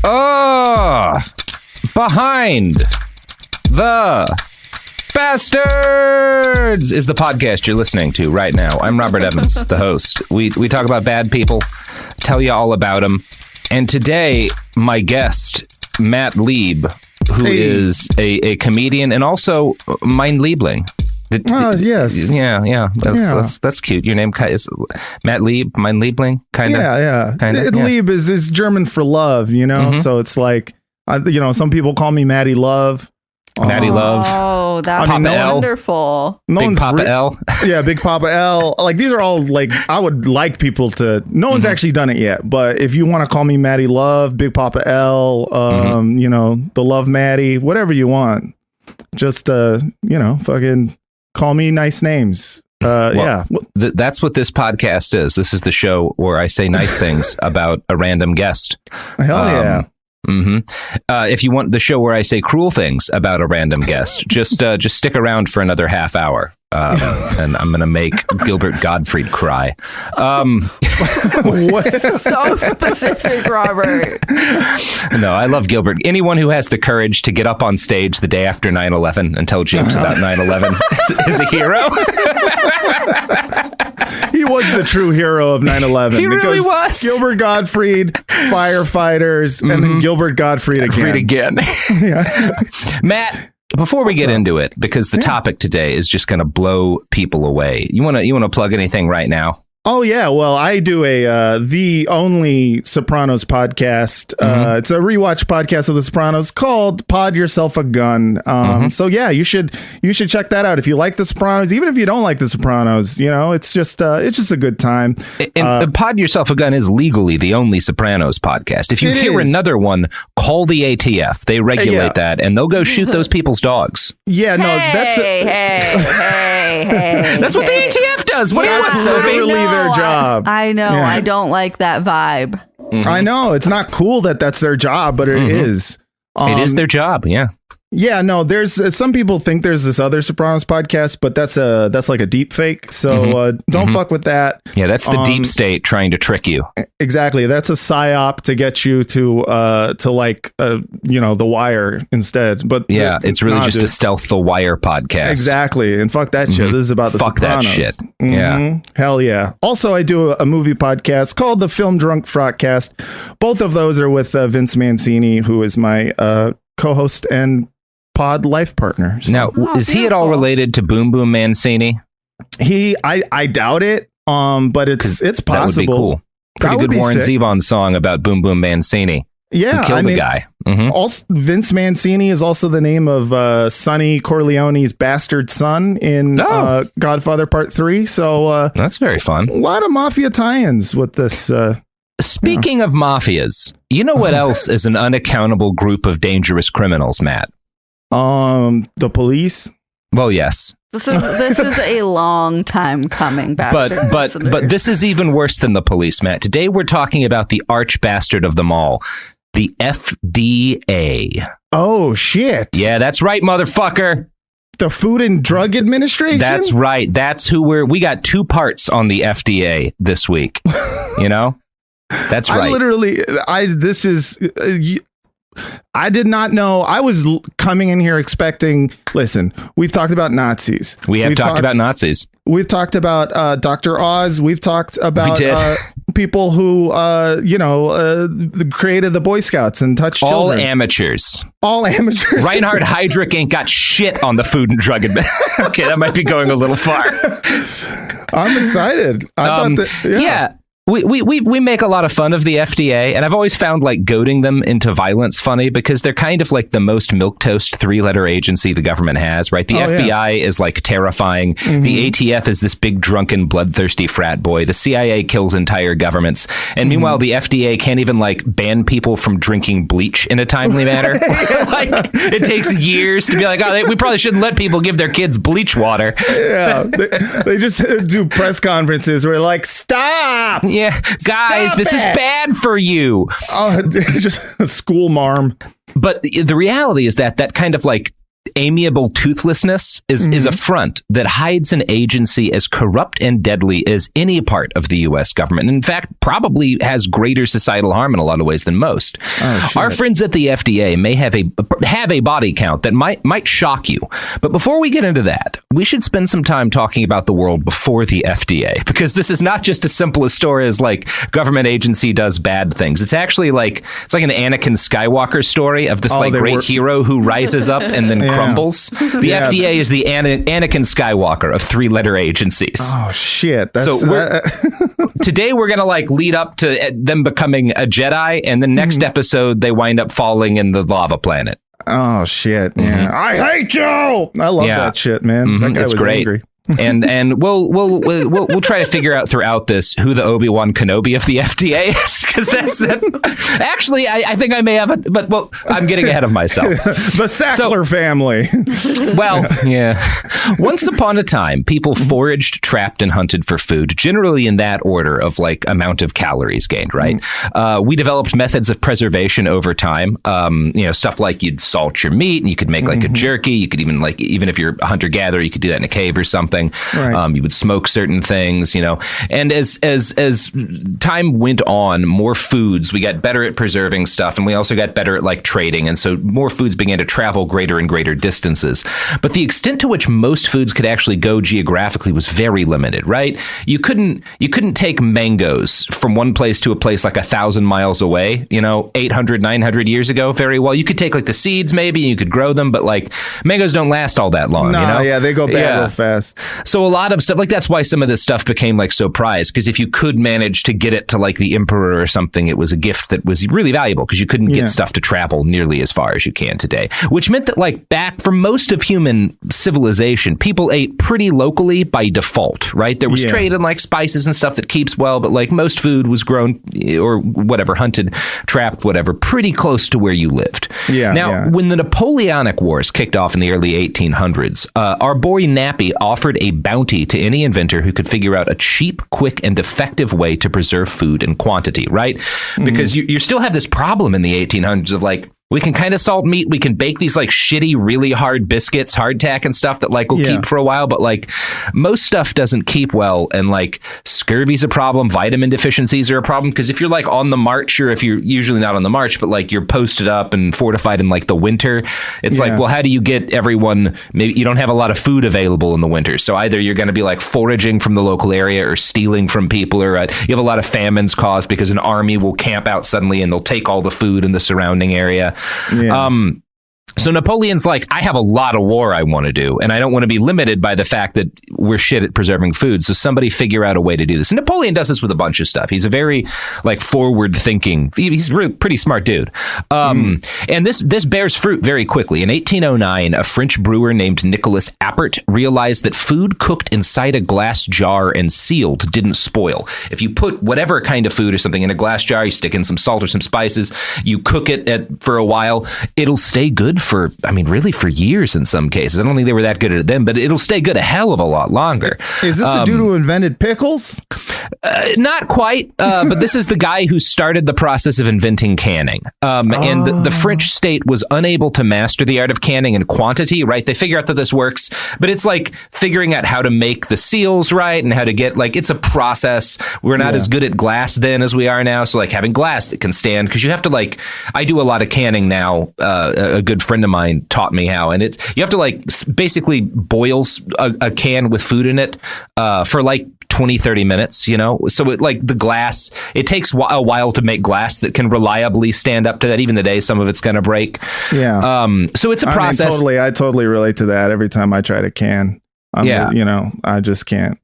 Oh, behind the Bastards is the podcast you're listening to right now. I'm Robert Evans, the host. We talk about bad people, tell you all about them. And today, my guest, Matt Lieb, who is a comedian and also mein Liebling. Yes. Yeah. That's cute. Your name is Matt Lieb, mein Liebling, kind of. Yeah. Kinda, Lieb is German for love, you know. So it's like, some people call me Matty Love. Matty Love. Oh, that's wonderful. Big Papa L. Yeah, Big Papa L. Like, these are all, like, I would like people to... No one's actually done it yet, but if you want to call me Matty Love, Big Papa L, the Love Matty, whatever you want, just, fucking call me nice names. That's what this podcast is. This is the show where I say nice things about a random guest. Hell yeah. If you want the show where I say cruel things about a random guest, just stick around for another half hour, and I'm gonna make Gilbert Gottfried cry. So specific, Robert. No, I love Gilbert. Anyone who has the courage to get up on stage the day after 9/11 and tell jokes about 9/11 is a hero. He was the true hero of 9/11. He really was. Gilbert Gottfried, firefighters, and then Gilbert Gottfried again. Yeah. Matt, before we get into it, because the topic today is just going to blow people away. You want to plug anything right now? Oh, yeah. Well, I do the only Sopranos podcast. It's a rewatch podcast of The Sopranos called Pod Yourself a Gun. So, yeah, you should check that out. If you like The Sopranos, even if you don't like The Sopranos, it's just a good time. And Pod Yourself a Gun is legally the only Sopranos podcast. If you hear another one, call the ATF. They regulate that, and they'll go shoot those people's dogs. Yeah, no, that's what the ATF does. What do you want, Sophie? Their job. I know. Yeah. I don't like that vibe. I know. It's not cool that that's their job, but it is. It is their job. Yeah. Yeah, no, there's some people think there's this other Sopranos podcast, but that's like a deep fake. So don't fuck with that. Yeah, that's the deep state trying to trick you. Exactly. That's a psyop to get you to The Wire instead. But yeah, it's really just a stealth The Wire podcast. Exactly. And fuck that shit. This is about the Sopranos. Fuck that shit. Yeah. Hell yeah. Also, I do a movie podcast called the Film Drunk Frotcast. Both of those are with Vince Mancini, who is my co-host and pod life partner. So. Now, is he at all related to Boom Boom Mancini? I doubt it. But it's possible. That would be cool. Pretty good Warren Zevon song about Boom Boom Mancini. Yeah, killed the guy. Also, Vince Mancini is also the name of Sonny Corleone's bastard son in Godfather Part 3. So that's very fun. A lot of mafia tie-ins with this. Speaking of mafias, you know what else is an unaccountable group of dangerous criminals, Matt? The police. Well, yes. This is a long time coming, but this is even worse than the police, Matt. Today we're talking about the arch bastard of them all, the FDA. Oh shit! Yeah, that's right, motherfucker. The Food and Drug Administration. That's right. That's who we got two parts on the FDA this week. You know, that's right. I did not know. I was coming in here expecting, listen, we've talked about Nazis. We've talked about Nazis. We've talked about Dr. Oz. We've talked about people who, created the Boy Scouts and touched children. All amateurs. Reinhard Heydrich ain't got shit on the Food and Drug Administration. Okay, that might be going a little far. I'm excited. I thought that, yeah. We make a lot of fun of the FDA, and I've always found like goading them into violence funny because they're kind of like the most milquetoast 3-letter agency the government has, right? The FBI is like terrifying. The ATF is this big drunken bloodthirsty frat boy. The CIA kills entire governments. And meanwhile, the FDA can't even like ban people from drinking bleach in a timely manner. Like it takes years to be like, oh, we probably shouldn't let people give their kids bleach water. Yeah, they just do press conferences where like, stop. Yeah, guys, this is bad for you. Oh, just a school marm. But the reality is that kind of like amiable toothlessness is a front that hides an agency as corrupt and deadly as any part of the U.S. government. And in fact, probably has greater societal harm in a lot of ways than most. Our friends at the FDA may have a body count that might shock you. But before we get into that, we should spend some time talking about the world before the FDA, because this is not just as simple a story as like government agency does bad things. It's actually it's like an Anakin Skywalker story of this great hero who rises up and then crumbles. The FDA is the Anakin Skywalker of three-letter agencies. Oh shit! Today we're gonna lead up to them becoming a Jedi, and the next episode they wind up falling in the lava planet. Oh shit! Yeah, I hate you. I love that shit, man. That guy was great. Angry. and we'll try to figure out throughout this who the Obi-Wan Kenobi of the FDA is, because that's actually I think I may have it, but I'm getting ahead of myself. The Sackler family. Well, yeah. Once upon a time, people foraged, trapped, and hunted for food, generally in that order of amount of calories gained. Right. We developed methods of preservation over time. Stuff like you'd salt your meat, and you could make a jerky. You could even if you're a hunter gatherer, you could do that in a cave or something. Right. You would smoke certain things, and as time went on, more foods, we got better at preserving stuff, and we also got better at trading. And so more foods began to travel greater and greater distances. But the extent to which most foods could actually go geographically was very limited, right? You couldn't take mangoes from one place to a place 1,000 miles away, 800, 900 years ago very well. You could take the seeds maybe, and you could grow them, but mangoes don't last all that long. Yeah, they go bad real fast. So a lot of stuff that's why some of this stuff became so prized, because if you could manage to get it to the emperor or something, it was a gift that was really valuable, because you couldn't get stuff to travel nearly as far as you can today, which meant that back for most of human civilization, people ate pretty locally by default, right? There was trade in spices and stuff that keeps well, but most food was grown or whatever, hunted, trapped, whatever, pretty close to where you lived. When the Napoleonic Wars kicked off in the early 1800s, our boy Nappy offered a bounty to any inventor who could figure out a cheap, quick, and effective way to preserve food in quantity, right? Because you still have this problem in the 1800s of we can kind of salt meat. We can bake these shitty, really hard biscuits, hardtack and stuff that will keep for a while. But most stuff doesn't keep well. And scurvy's a problem. Vitamin deficiencies are a problem. Because if you're on the march, or if you're usually not on the march, but you're posted up and fortified in the winter, it's well, how do you get everyone? Maybe you don't have a lot of food available in the winter. So either you're going to be foraging from the local area or stealing from people, or you have a lot of famines caused because an army will camp out suddenly and they'll take all the food in the surrounding area. So Napoleon's I have a lot of war I want to do, and I don't want to be limited by the fact that we're shit at preserving food. So somebody figure out a way to do this. And Napoleon does this with a bunch of stuff. He's a very forward thinking. He's a really pretty smart dude. And this bears fruit very quickly. In 1809, a French brewer named Nicolas Appert realized that food cooked inside a glass jar and sealed didn't spoil. If you put whatever kind of food or something in a glass jar, you stick in some salt or some spices, you cook it for a while, it'll stay good for years in some cases. I don't think they were that good at it then, but it'll stay good a hell of a lot longer. Is this the dude who invented pickles? Not quite, but this is the guy who started the process of inventing canning. And the French state was unable to master the art of canning in quantity, right? They figure out that this works, but it's figuring out how to make the seals right and how to get, it's a process. We're not as good at glass then as we are now. So having glass that can stand, because you have to I do a lot of canning now. A good friend of mine taught me how, and you have to basically boil a can with food in it for 20-30 minutes, so the glass, it takes a while to make glass that can reliably stand up to that. Even today, some of it's going to break. So it's a process. I totally relate to that every time I try to can. I just can't.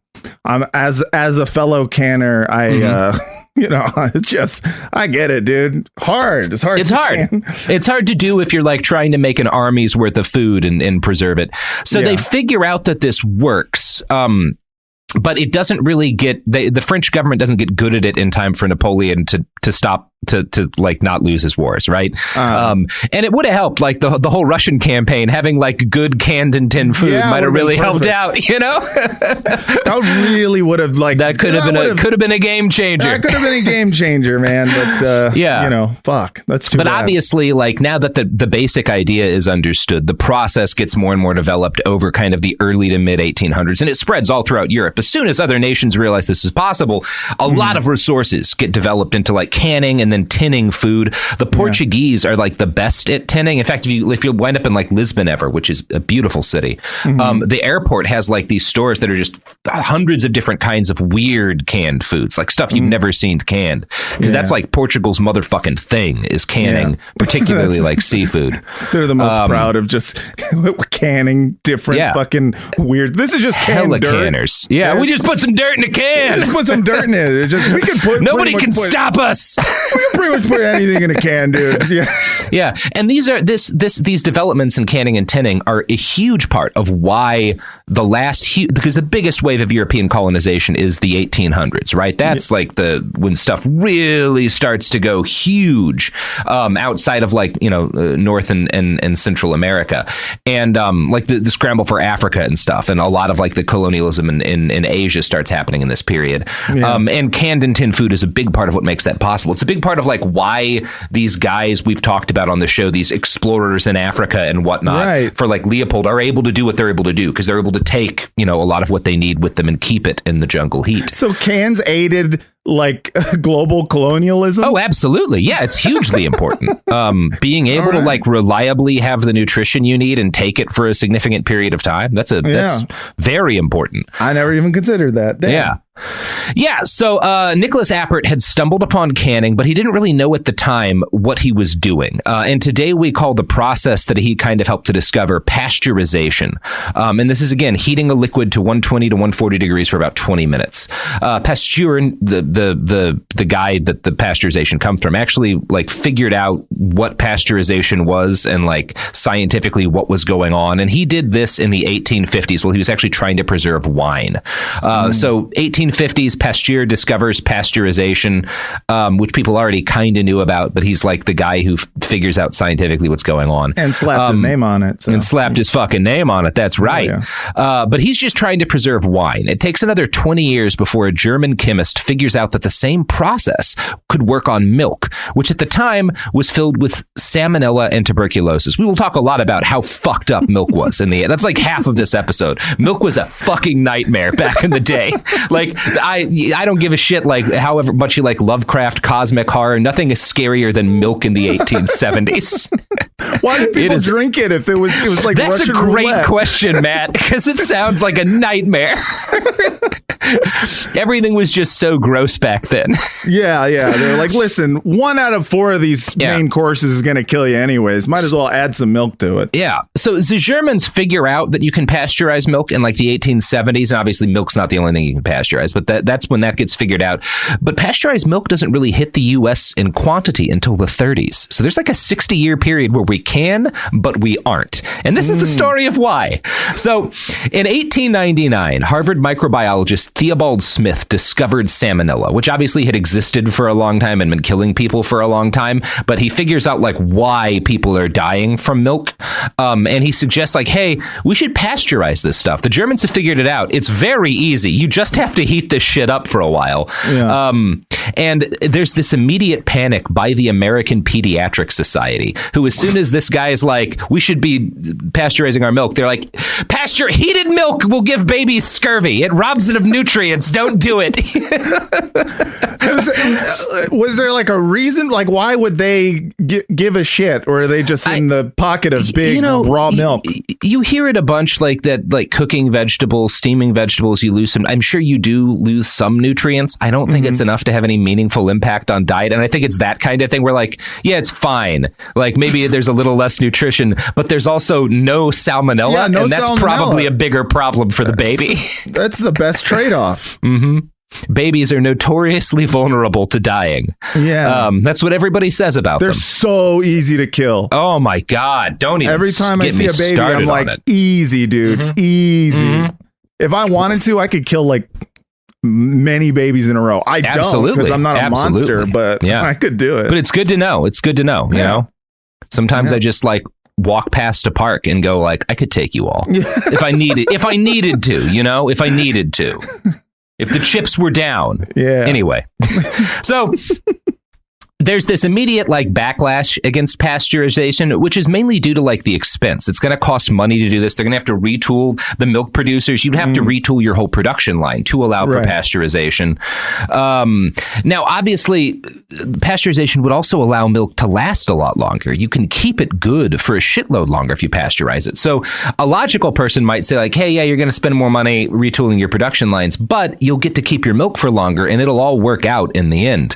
As a fellow canner, I get it, dude. It's hard. It's hard to do if you're trying to make an army's worth of food and preserve it. So they figure out that this works. But it doesn't really the French government doesn't get good at it in time for Napoleon to stop to like not lose his wars, right? And it would have helped, like the whole Russian campaign, having like good canned and tin food might have really helped out, you know? That really would have that could have been a game changer. That could have been a game changer, man. But you know, fuck, that's too bad. Obviously, like now that the basic idea is understood, the process gets more and more developed over kind of the early to mid 1800s, and it spreads all throughout Europe. As soon as other nations realize this is possible, a lot of resources get developed into like canning and then tinning food. The Portuguese are like the best at tinning. In fact, if you wind up in like Lisbon ever, which is a beautiful city, the airport has like these stores that are just hundreds of different kinds of weird canned foods, like stuff you've never seen canned, because that's like Portugal's motherfucking thing is canning, particularly like seafood. They're the most proud of just canning different fucking weird. This is just canned dirt. Canners. Yeah, we just put some dirt in a can. We just put some dirt in it. It's just, we can put nobody can stop us. We can pretty much put anything in a can, dude. Yeah, and these developments in canning and tinning are a huge part of why because the biggest wave of European colonization is the 1800s, right? That's like when stuff really starts to go huge outside of like, you know, North and Central America, and like the scramble for Africa and stuff, and a lot of like the colonialism in Asia starts happening in this period. And canned and tin food is a big part of what makes that possible. It's a big part of like why these guys we've talked about on the show, these explorers in Africa and whatnot, for like Leopold, are able to do what they're able to do because they're able to take, you know, a lot of what they need with them and keep it in the jungle heat. So cans aided like global colonialism? Oh, absolutely. Yeah, it's hugely important. Being able to like reliably have the nutrition you need and take it for a significant period of time. That's very important. I never even considered that. Damn. Yeah. So Nicholas Appert had stumbled upon canning, but he didn't really know at the time what he was doing. And today we call the process that he kind of helped to discover pasteurization. And this is, again, heating a liquid to 120 to 140 degrees for about 20 minutes. Pasteur, the guy that the pasteurization comes from, actually like figured out what pasteurization was and like scientifically what was going on. And he did this in the 1850s while he was actually trying to preserve wine. So 1850s, Pasteur discovers pasteurization, which people already kind of knew about, but he's like the guy who figures out scientifically what's going on. And slapped his name on it. So. And slapped his fucking name on it. That's right. But he's just trying to preserve wine. It takes another 20 years before a German chemist figures out that the same process could work on milk, which at the time was filled with salmonella and tuberculosis. We will talk a lot about how fucked up milk was that's like half of this episode. Milk was a fucking nightmare back in the day. Like, I don't give a shit, like, however much you like Lovecraft, cosmic horror, nothing is scarier than milk in the 1870s. Why did people drink it if it was like That's Russian a great roulette? question, Matt, because it sounds like a nightmare. Everything was just so gross back then. Yeah. They're like, listen, 1 out of 4 of these main courses is going to kill you anyways. Might as well add some milk to it. Yeah. So the Germans figure out that you can pasteurize milk in like the 1870s. And obviously milk's not the only thing you can pasteurize, but that's when that gets figured out. But pasteurized milk doesn't really hit the U.S. in quantity until the 30s. So there's like a 60-year period where we can, but we aren't. And this is the story of why. So in 1899, Harvard microbiologist Theobald Smith discovered salmonella, which obviously had existed for a long time and been killing people for a long time. But he figures out like why people are dying from milk. And he suggests like, hey, we should pasteurize this stuff. The Germans have figured it out. It's very easy. You just have to heat this shit up for a while. Yeah. And there's this immediate panic by the American Pediatric Society, who as soon as this guy is like, we should be pasteurizing our milk, they're like, heated milk will give babies scurvy. It robs it of nutrients. Don't do it. Was there like a reason? Like, why would they give a shit? Or are they just in the pocket of big raw milk? You hear it a bunch, like that, like cooking vegetables, steaming vegetables, you lose some. I'm sure you do lose some nutrients. I don't think it's enough to have any meaningful impact on diet. And I think it's that kind of thing where like, yeah, it's fine. Like maybe there's a little less nutrition, but there's also no salmonella. Yeah, no and that's salmonella. Probably a bigger problem for the baby. That's the best trade-off. Babies are notoriously vulnerable to dying. Yeah. That's what everybody says about them. They're so easy to kill. Oh my God. Don't even Every time I see a baby, I'm like, easy, dude. Easy. If I wanted to, I could kill like many babies in a row. I don't, because I'm not a monster, but I could do it. But it's good to know. It's good to know, you know? Sometimes I just like walk past a park and go like, I could take you all if I needed to, you know, if I needed to, if the chips were down. Yeah. Anyway, so there's this immediate like backlash against pasteurization, which is mainly due to like the expense. It's going to cost money to do this. They're going to have to retool the milk producers. You'd have to retool your whole production line to allow for pasteurization. Now, obviously, pasteurization would also allow milk to last a lot longer. You can keep it good for a shitload longer if you pasteurize it. So a logical person might say like, hey, yeah, you're going to spend more money retooling your production lines, but you'll get to keep your milk for longer and it'll all work out in the end.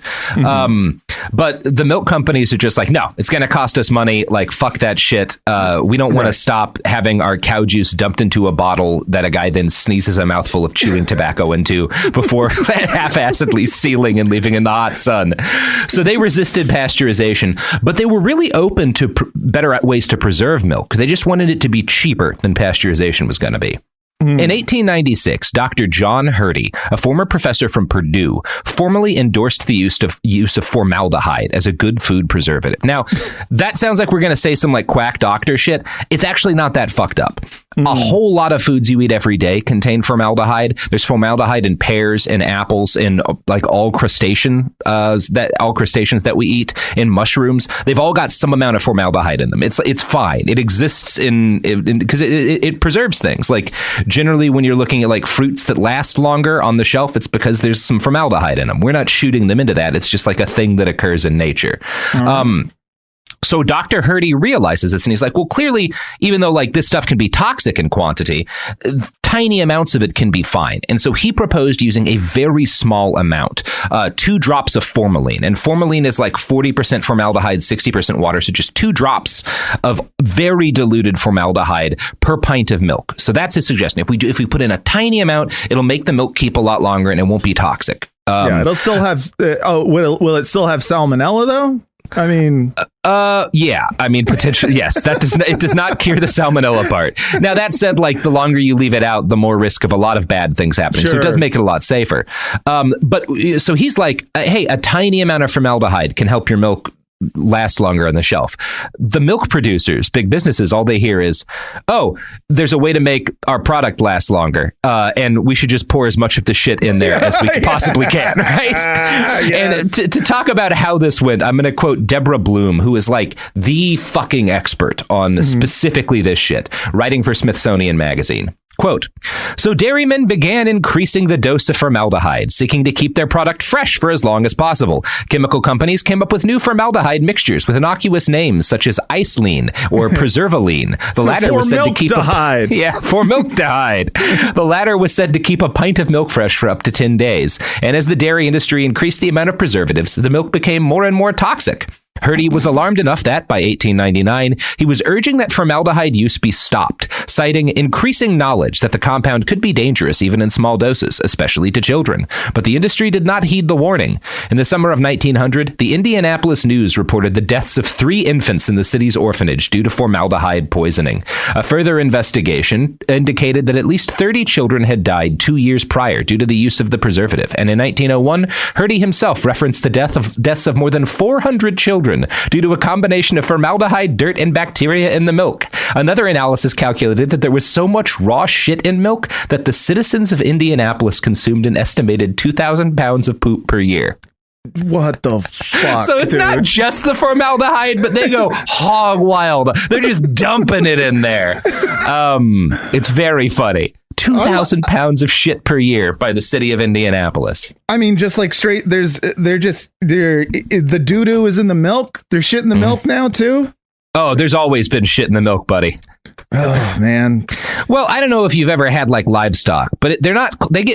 But the milk companies are just like, no, it's going to cost us money. Like, fuck that shit. We don't want to stop having our cow juice dumped into a bottle that a guy then sneezes a mouthful of chewing tobacco into before half-assedly sealing and leaving in the hot sun. So they resisted pasteurization, but they were really open to better ways to preserve milk. They just wanted it to be cheaper than pasteurization was going to be. In 1896, Dr. John Hurdy, a former professor from Purdue, formally endorsed the use of formaldehyde as a good food preservative. Now, that sounds like we're going to say some like quack doctor shit. It's actually not that fucked up. A whole lot of foods you eat every day contain formaldehyde. There's formaldehyde in pears and apples and like all crustaceans that we eat, in mushrooms. They've all got some amount of formaldehyde in them. It's fine. It exists because it preserves things. Like generally when you're looking at like fruits that last longer on the shelf, it's because there's some formaldehyde in them. We're not shooting them into that. It's just like a thing that occurs in nature. So Dr. Hurdy realizes this and he's like, well, clearly, even though like this stuff can be toxic in quantity, tiny amounts of it can be fine. And so he proposed using a very small amount, 2 drops of formalin. And formalin is like 40% formaldehyde, 60% water. So just 2 drops of very diluted formaldehyde per pint of milk. So that's his suggestion. If we put in a tiny amount, it'll make the milk keep a lot longer and it won't be toxic. It'll still have, will it still have salmonella though? I mean, yeah, I mean, potentially, yes, it does not cure the salmonella part. Now, that said, like the longer you leave it out, the more risk of a lot of bad things happening. Sure. So it does make it a lot safer. But so he's like, hey, a tiny amount of formaldehyde can help your milk last longer on the shelf. The milk producers, big businesses, all they hear is, oh, there's a way to make our product last longer. And we should just pour as much of the shit in there as we possibly can, right? Yes. And to talk about how this went, I'm going to quote Deborah Bloom, who is like the fucking expert on specifically this shit, writing for Smithsonian Magazine. Quote, so dairymen began increasing the dose of formaldehyde, seeking to keep their product fresh for as long as possible. Chemical companies came up with new formaldehyde mixtures with innocuous names such as Iceline or Preservaline. The latter was said to keep formaldehyde. The latter was said to keep a pint of milk fresh for up to 10 days. And as the dairy industry increased the amount of preservatives, the milk became more and more toxic. Hurdy was alarmed enough that, by 1899, he was urging that formaldehyde use be stopped, citing increasing knowledge that the compound could be dangerous even in small doses, especially to children. But the industry did not heed the warning. In the summer of 1900, the Indianapolis News reported the deaths of 3 infants in the city's orphanage due to formaldehyde poisoning. A further investigation indicated that at least 30 children had died 2 years prior due to the use of the preservative. And in 1901, Hurdy himself referenced the deaths of more than 400 children due to a combination of formaldehyde, dirt, and bacteria in the milk. Another analysis calculated that there was so much raw shit in milk that the citizens of Indianapolis consumed an estimated 2,000 pounds of poop per year. What the fuck? So it's not just the formaldehyde, but they go hog wild. They're just dumping it in there. It's very funny. 2,000 pounds of shit per year by the city of Indianapolis. I mean, just like straight, the doo-doo is in the milk. There's shit in the milk now too. Oh, there's always been shit in the milk, buddy. Oh man. Well, I don't know if you've ever had like livestock, but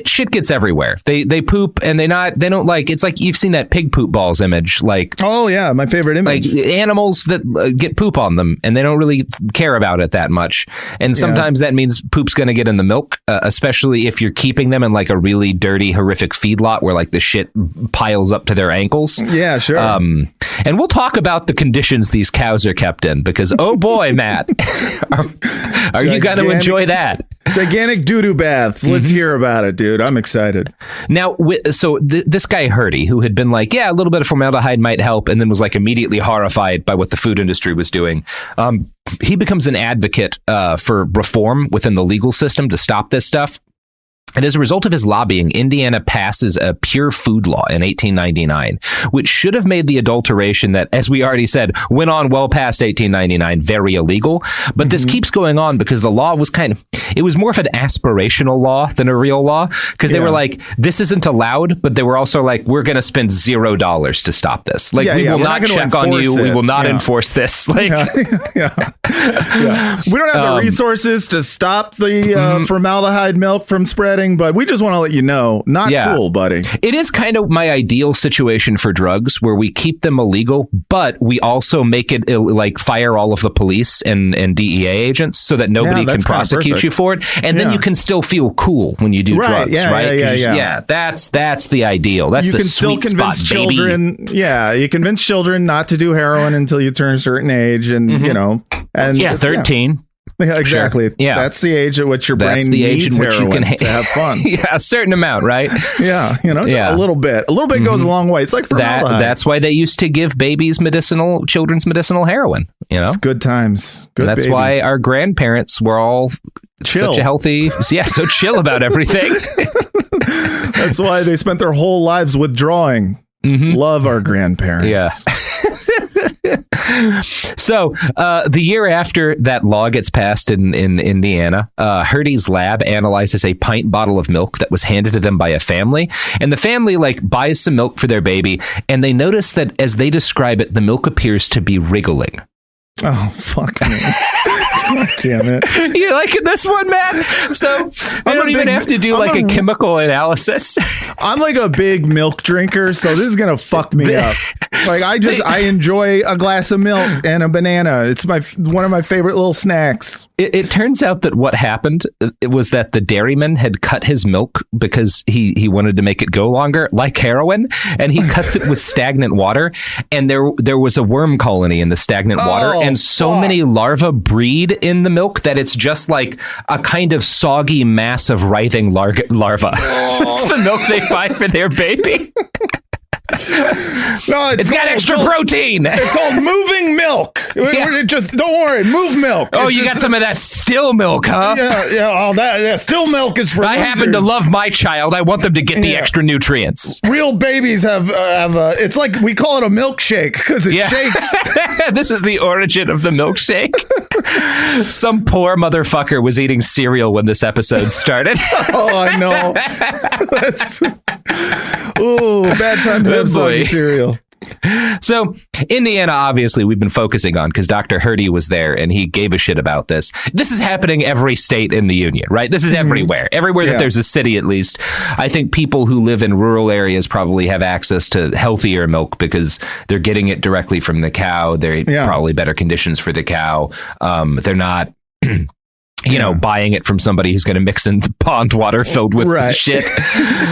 shit gets everywhere. They poop and they don't like, it's like you've seen that pig poop balls image, like, oh yeah, my favorite image. Like animals that get poop on them and they don't really care about it that much. And sometimes that means poop's going to get in the milk, especially if you're keeping them in like a really dirty, horrific feedlot where like the shit piles up to their ankles. Yeah, sure. And And we'll talk about the conditions these cows are kept in because, oh boy, Matt, are you going to enjoy that? Gigantic doo-doo baths. Let's hear about it, dude. I'm excited. Now, this guy Hurdy, who had been like, yeah, a little bit of formaldehyde might help, and then was like immediately horrified by what the food industry was doing. He becomes an advocate for reform within the legal system to stop this stuff. And as a result of his lobbying, Indiana passes a pure food law in 1899, which should have made the adulteration that, as we already said, went on well past 1899 very illegal. But this keeps going on because the law was it was more of an aspirational law than a real law, because they were like, this isn't allowed, but they were also like, we're going to spend $0 to stop this. Like, we will not check on you. We will not enforce this. Like, we don't have the resources to stop the formaldehyde milk from spreading, but we just want to let you know, not cool, buddy. It is kind of my ideal situation for drugs, where we keep them illegal, but we also make it like fire all of the police and DEA agents so that nobody can prosecute you for it. And then you can still feel cool when you do drugs, right? Yeah. That's the ideal. That's the sweet spot, children, baby. Yeah, you convince children not to do heroin until you turn a certain age, and you know, and 13. Yeah, exactly. Sure. Yeah, that's the age at which your brain needs heroin to have fun. A certain amount, right? Yeah, you know, just a little bit. A little bit goes a long way. It's like formaldehyde. That's why they used to give babies children's medicinal heroin. You know, it's good times. Good. That's babies. why our grandparents were all chill. Such a healthy, so chill about everything. That's why they spent their whole lives withdrawing. Love our grandparents. Yeah. So the year after that law gets passed in Indiana, Hurdy's lab analyzes a pint bottle of milk that was handed to them by a family. And the family buys some milk for their baby. And they notice that, as they describe it, the milk appears to be wriggling. Oh, fuck me. God damn it. You liking this one, Matt? So I don't even have to do a chemical analysis. I'm like a big milk drinker, so this is going to fuck me up. I enjoy a glass of milk and a banana. It's one of my favorite little snacks. It turns out that what happened was that the dairyman had cut his milk because he wanted to make it go longer, like heroin, and he cuts it with stagnant water. And there was a worm colony in the stagnant water, and so many larvae breed in the milk that it's just like a kind of soggy mass of writhing larva. It's the milk they buy for their baby. No, it's got extra protein. It's called moving milk. Just don't worry, move milk. Oh, you got some of that still milk, huh? Yeah. Still milk is for I losers. happen to love my child. I want them to get the extra nutrients. Real babies have it's like we call it a milkshake because it shakes. This is the origin of the milkshake. Some poor motherfucker was eating cereal when this episode started. Oh, I know. Bad time to have some cereal. So Indiana, obviously, we've been focusing on because Dr. Hurdy was there and he gave a shit about this. This is happening every state in the union, right? This is everywhere. Everywhere that there's a city, at least. I think people who live in rural areas probably have access to healthier milk because they're getting it directly from the cow. They're probably better conditions for the cow. They're not... buying it from somebody who's going to mix in pond water filled with shit.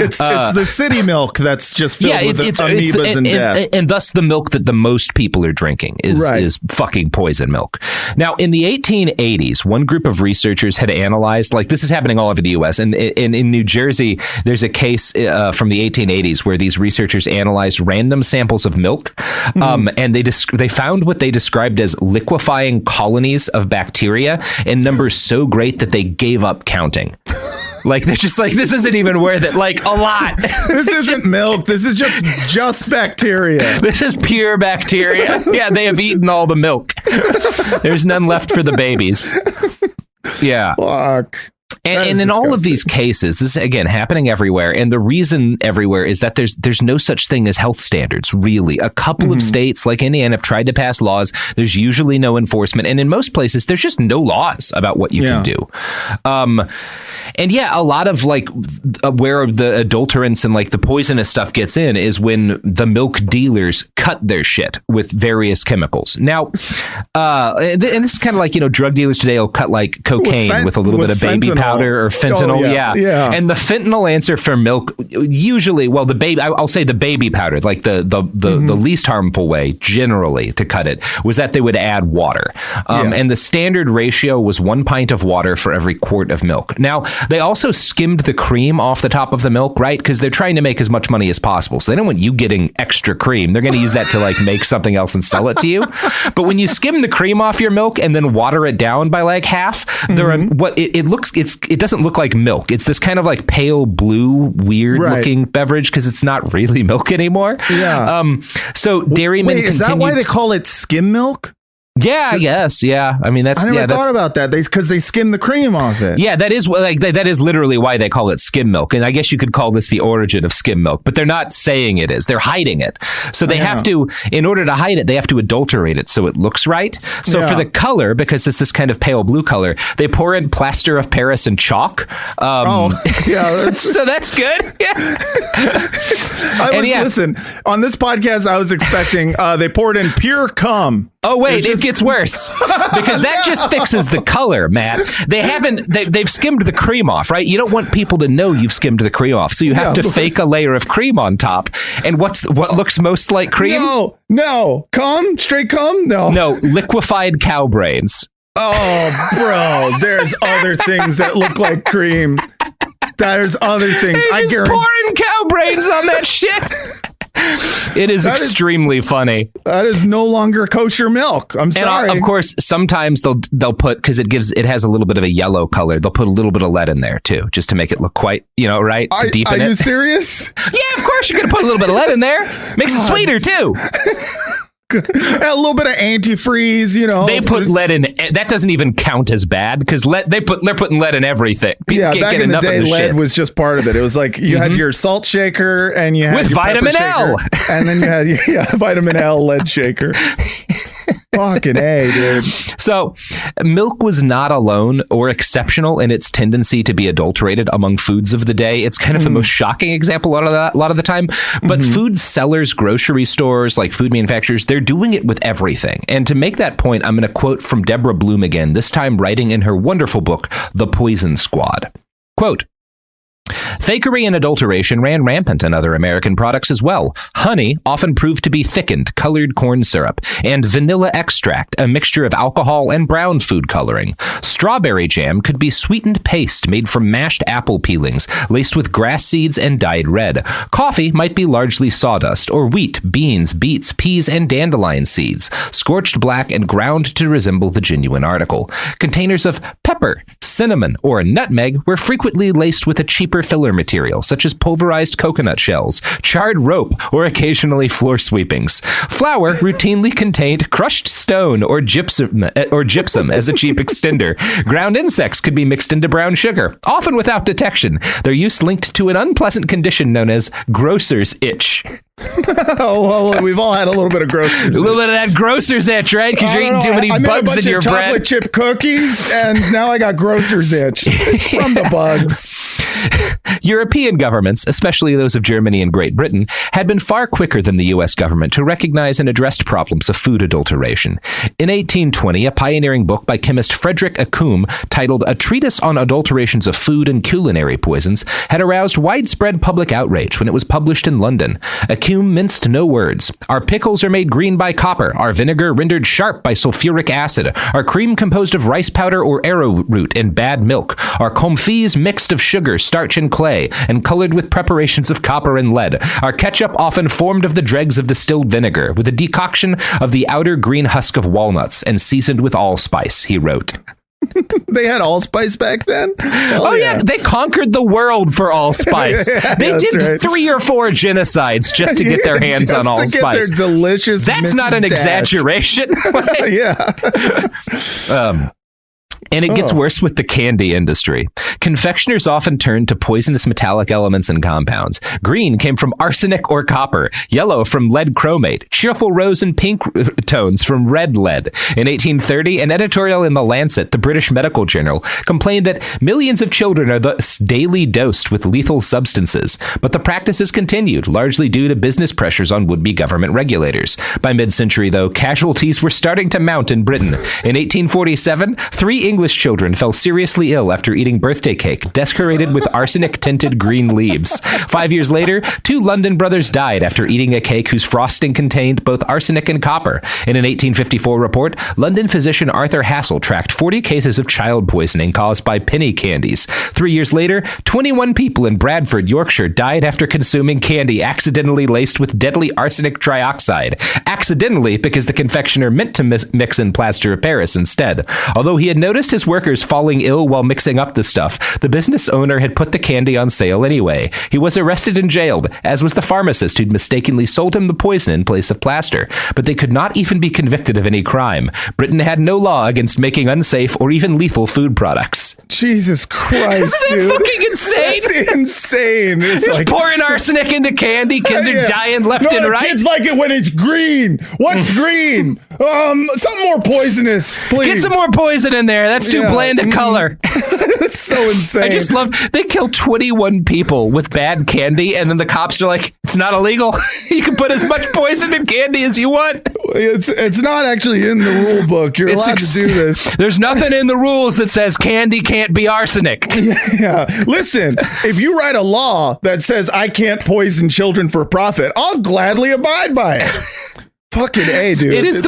It's the city milk that's just filled with amoebas and death. And thus the milk that the most people are drinking is fucking poison milk. Now, in the 1880s, one group of researchers had analyzed, this is happening all over the U.S., and in New Jersey, there's a case from the 1880s where these researchers analyzed random samples of milk, and they found what they described as liquefying colonies of bacteria in numbers so great that they gave up counting. They're just this isn't even worth it. A lot. This isn't milk. This is just bacteria. This is pure bacteria. Yeah, they have eaten all the milk. There's none left for the babies. Yeah. Fuck. And in all of these cases, this is, again, happening everywhere. And the reason everywhere is that there's no such thing as health standards, really. A couple of states like Indiana have tried to pass laws. There's usually no enforcement. And in most places, there's just no laws about what you can do. And a lot of where the adulterants and the poisonous stuff gets in is when the milk dealers cut their shit with various chemicals. Now, and this is kind of drug dealers today will cut cocaine with a little bit of baby powder powder or fentanyl. Yeah. And the fentanyl answer for milk, usually, well, I'll say the baby powder, like the least harmful way generally to cut it, was that they would add water. And the standard ratio was 1 pint of water for every quart of milk. Now, they also skimmed the cream off the top of the milk, right? Because they're trying to make as much money as possible. So they don't want you getting extra cream. They're going to use that to like make something else and sell it to you. But when you skim the cream off your milk and then water it down by like half, it doesn't look like milk. It's this kind of like pale blue, weird looking beverage because it's not really milk anymore. Yeah. So dairymen is that why they call it skim milk? Yeah, I guess. Yeah. I mean, I never thought about that. Because they skim the cream off it. Yeah, that is literally why they call it skim milk. And I guess you could call this the origin of skim milk, but they're not saying it is. They're hiding it. So they have to, in order to hide it, they have to adulterate it so it looks right. So for the color, because it's this kind of pale blue color, they pour in plaster of Paris and chalk. So that's good. Yeah. Listen, on this podcast, I was expecting they poured in pure cum. Oh, wait, it gets worse because that just fixes the color, Matt. They've skimmed the cream off, right? You don't want people to know you've skimmed the cream off. So you have to fake a layer of cream on top. And what looks most like cream? No. Cum? Straight cum? No, liquefied cow brains. Oh, bro, there's other things that look like cream. There's other things. They're just pouring cow brains on that shit. It is extremely funny. That is no longer kosher milk. I'm sorry. And of course, sometimes they'll put, because it has a little bit of a yellow color, they'll put a little bit of lead in there too, just to make it look quite, right? To deepen it. Are you serious? Yeah, of course you're going to put a little bit of lead in there. Makes it sweeter too. A little bit of antifreeze, They put lead in. That doesn't even count as bad because they're putting lead in everything. Back in the day, lead was just part of it. It was like you had your salt shaker and you had with your vitamin L, and then you had vitamin L lead shaker. Fucking A, dude. So milk was not alone or exceptional in its tendency to be adulterated among foods of the day. It's kind of the most shocking example a lot of the time. But food sellers, grocery stores, like food manufacturers, they're doing it with everything. And to make that point, I'm going to quote from Deborah Bloom again, this time writing in her wonderful book, The Poison Squad. Quote, fakery and adulteration ran rampant in other American products as well. Honey often proved to be thickened, colored corn syrup, and vanilla extract, a mixture of alcohol and brown food coloring. Strawberry jam could be sweetened paste made from mashed apple peelings, laced with grass seeds and dyed red. Coffee might be largely sawdust, or wheat, beans, beets, peas, and dandelion seeds, scorched black and ground to resemble the genuine article. Containers of pepper, cinnamon, or nutmeg were frequently laced with a cheaper filler material, such as pulverized coconut shells, charred rope, or occasionally floor sweepings. Flour routinely contained crushed stone or gypsum as a cheap extender. Ground insects could be mixed into brown sugar, often without detection. Their use linked to an unpleasant condition known as grocer's itch. Well, we've all had a little bit of grocer's itch. A little bit of that grocer's itch, right? Because you're eating too many bugs in your bread. Chocolate chip cookies, and now I got grocer's itch from the bugs. European governments, especially those of Germany and Great Britain, had been far quicker than the U.S. government to recognize and address problems of food adulteration. In 1820, a pioneering book by chemist Frederick Accum, titled A Treatise on Adulterations of Food and Culinary Poisons, had aroused widespread public outrage when it was published in London. Accum minced no words. Our pickles are made green by copper, our vinegar rendered sharp by sulfuric acid, our cream composed of rice powder or arrowroot and bad milk, our comfits mixed of sugar, starch, and clay, and colored with preparations of copper and lead. Our ketchup often formed of the dregs of distilled vinegar, with a decoction of the outer green husk of walnuts, and seasoned with allspice, he wrote. They had allspice back then? Yeah, they conquered the world for allspice. They did 3 or 4 genocides just to get their hands on allspice. Their delicious. That's Mrs. not an Dash. Exaggeration. Yeah. And it gets worse with the candy industry. Confectioners often turned to poisonous metallic elements and compounds. Green came from arsenic or copper, yellow from lead chromate, cheerful rose and pink tones from red lead. In 1830, an editorial in The Lancet, the British medical journal, complained that millions of children are thus daily dosed with lethal substances. But the practices continued, largely due to business pressures on would-be government regulators. By mid-century, though, casualties were starting to mount in Britain. In 1847, 3 English children fell seriously ill after eating birthday cake decorated with arsenic-tinted green leaves. 5 years later, 2 London brothers died after eating a cake whose frosting contained both arsenic and copper. In an 1854 report, London physician Arthur Hassel tracked 40 cases of child poisoning caused by penny candies. 3 years later, 21 people in Bradford, Yorkshire, died after consuming candy accidentally laced with deadly arsenic trioxide. Accidentally, because the confectioner meant to mix in plaster of Paris instead. Although he had noticed his workers falling ill while mixing up the stuff, the business owner had put the candy on sale anyway. He was arrested and jailed, as was the pharmacist who'd mistakenly sold him the poison in place of plaster. But they could not even be convicted of any crime. Britain had no law against making unsafe or even lethal food products. Jesus Christ, Isn't that fucking insane? That's insane. It's like pouring arsenic into candy. Kids are dying left and right. Kids like it when it's green. What's green? Something more poisonous, please. Get some more poison in there. That's too bland a color. That's so insane. I just love, they killed 21 people with bad candy, and then the cops are like, it's not illegal. You can put as much poison in candy as you want. It's not actually in the rule book. You're allowed to do this. There's nothing in the rules that says candy can't be arsenic. Yeah. Listen, if you write a law that says I can't poison children for profit, I'll gladly abide by it. Fucking A, dude. It is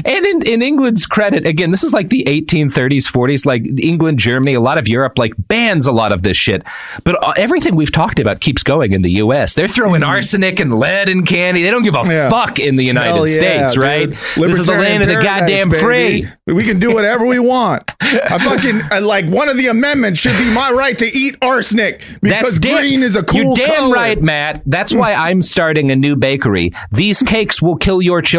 and in England's credit, again, this is like the 1830s, 40s, like England, Germany, a lot of Europe, like bans a lot of this shit. But everything we've talked about keeps going in the U.S. They're throwing arsenic and lead in candy. They don't give a fuck in the United States, right? This is the land of the goddamn free. We can do whatever we want. Like one of the amendments should be my right to eat arsenic because green is a cool color. You're damn right, Matt. That's why I'm starting a new bakery. These cakes will kill your children.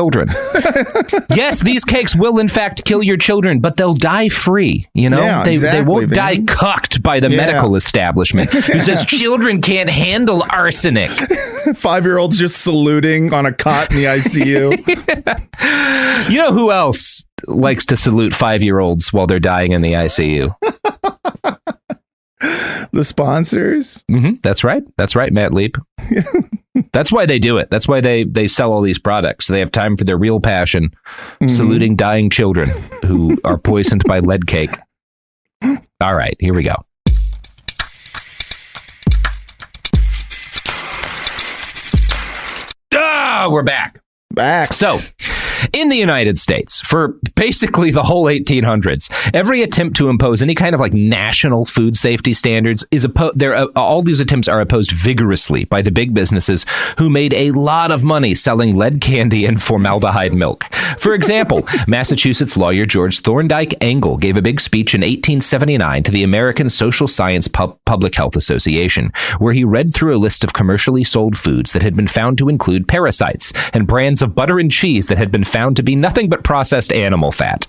Yes, these cakes will in fact kill your children, but they'll die free. You know, they won't die cucked by the medical establishment who says children can't handle arsenic. 5-year-olds just saluting on a cot in the ICU. You know who else likes to salute 5-year-olds while they're dying in the ICU? The sponsors. That's right, Matt Lieb. That's why they do it. That's why they sell all these products. They have time for their real passion, saluting dying children who are poisoned by lead cake. All right, here we go. We're back. So, in the United States, for basically the whole 1800s, every attempt to impose any kind of like national food safety standards is all these attempts are opposed vigorously by the big businesses who made a lot of money selling lead candy and formaldehyde milk. For example, Massachusetts lawyer George Thorndike Engel gave a big speech in 1879 to the American Social Science Public Health Association, where he read through a list of commercially sold foods that had been found to include parasites and brands of butter and cheese that had been found to be nothing but processed animal fat.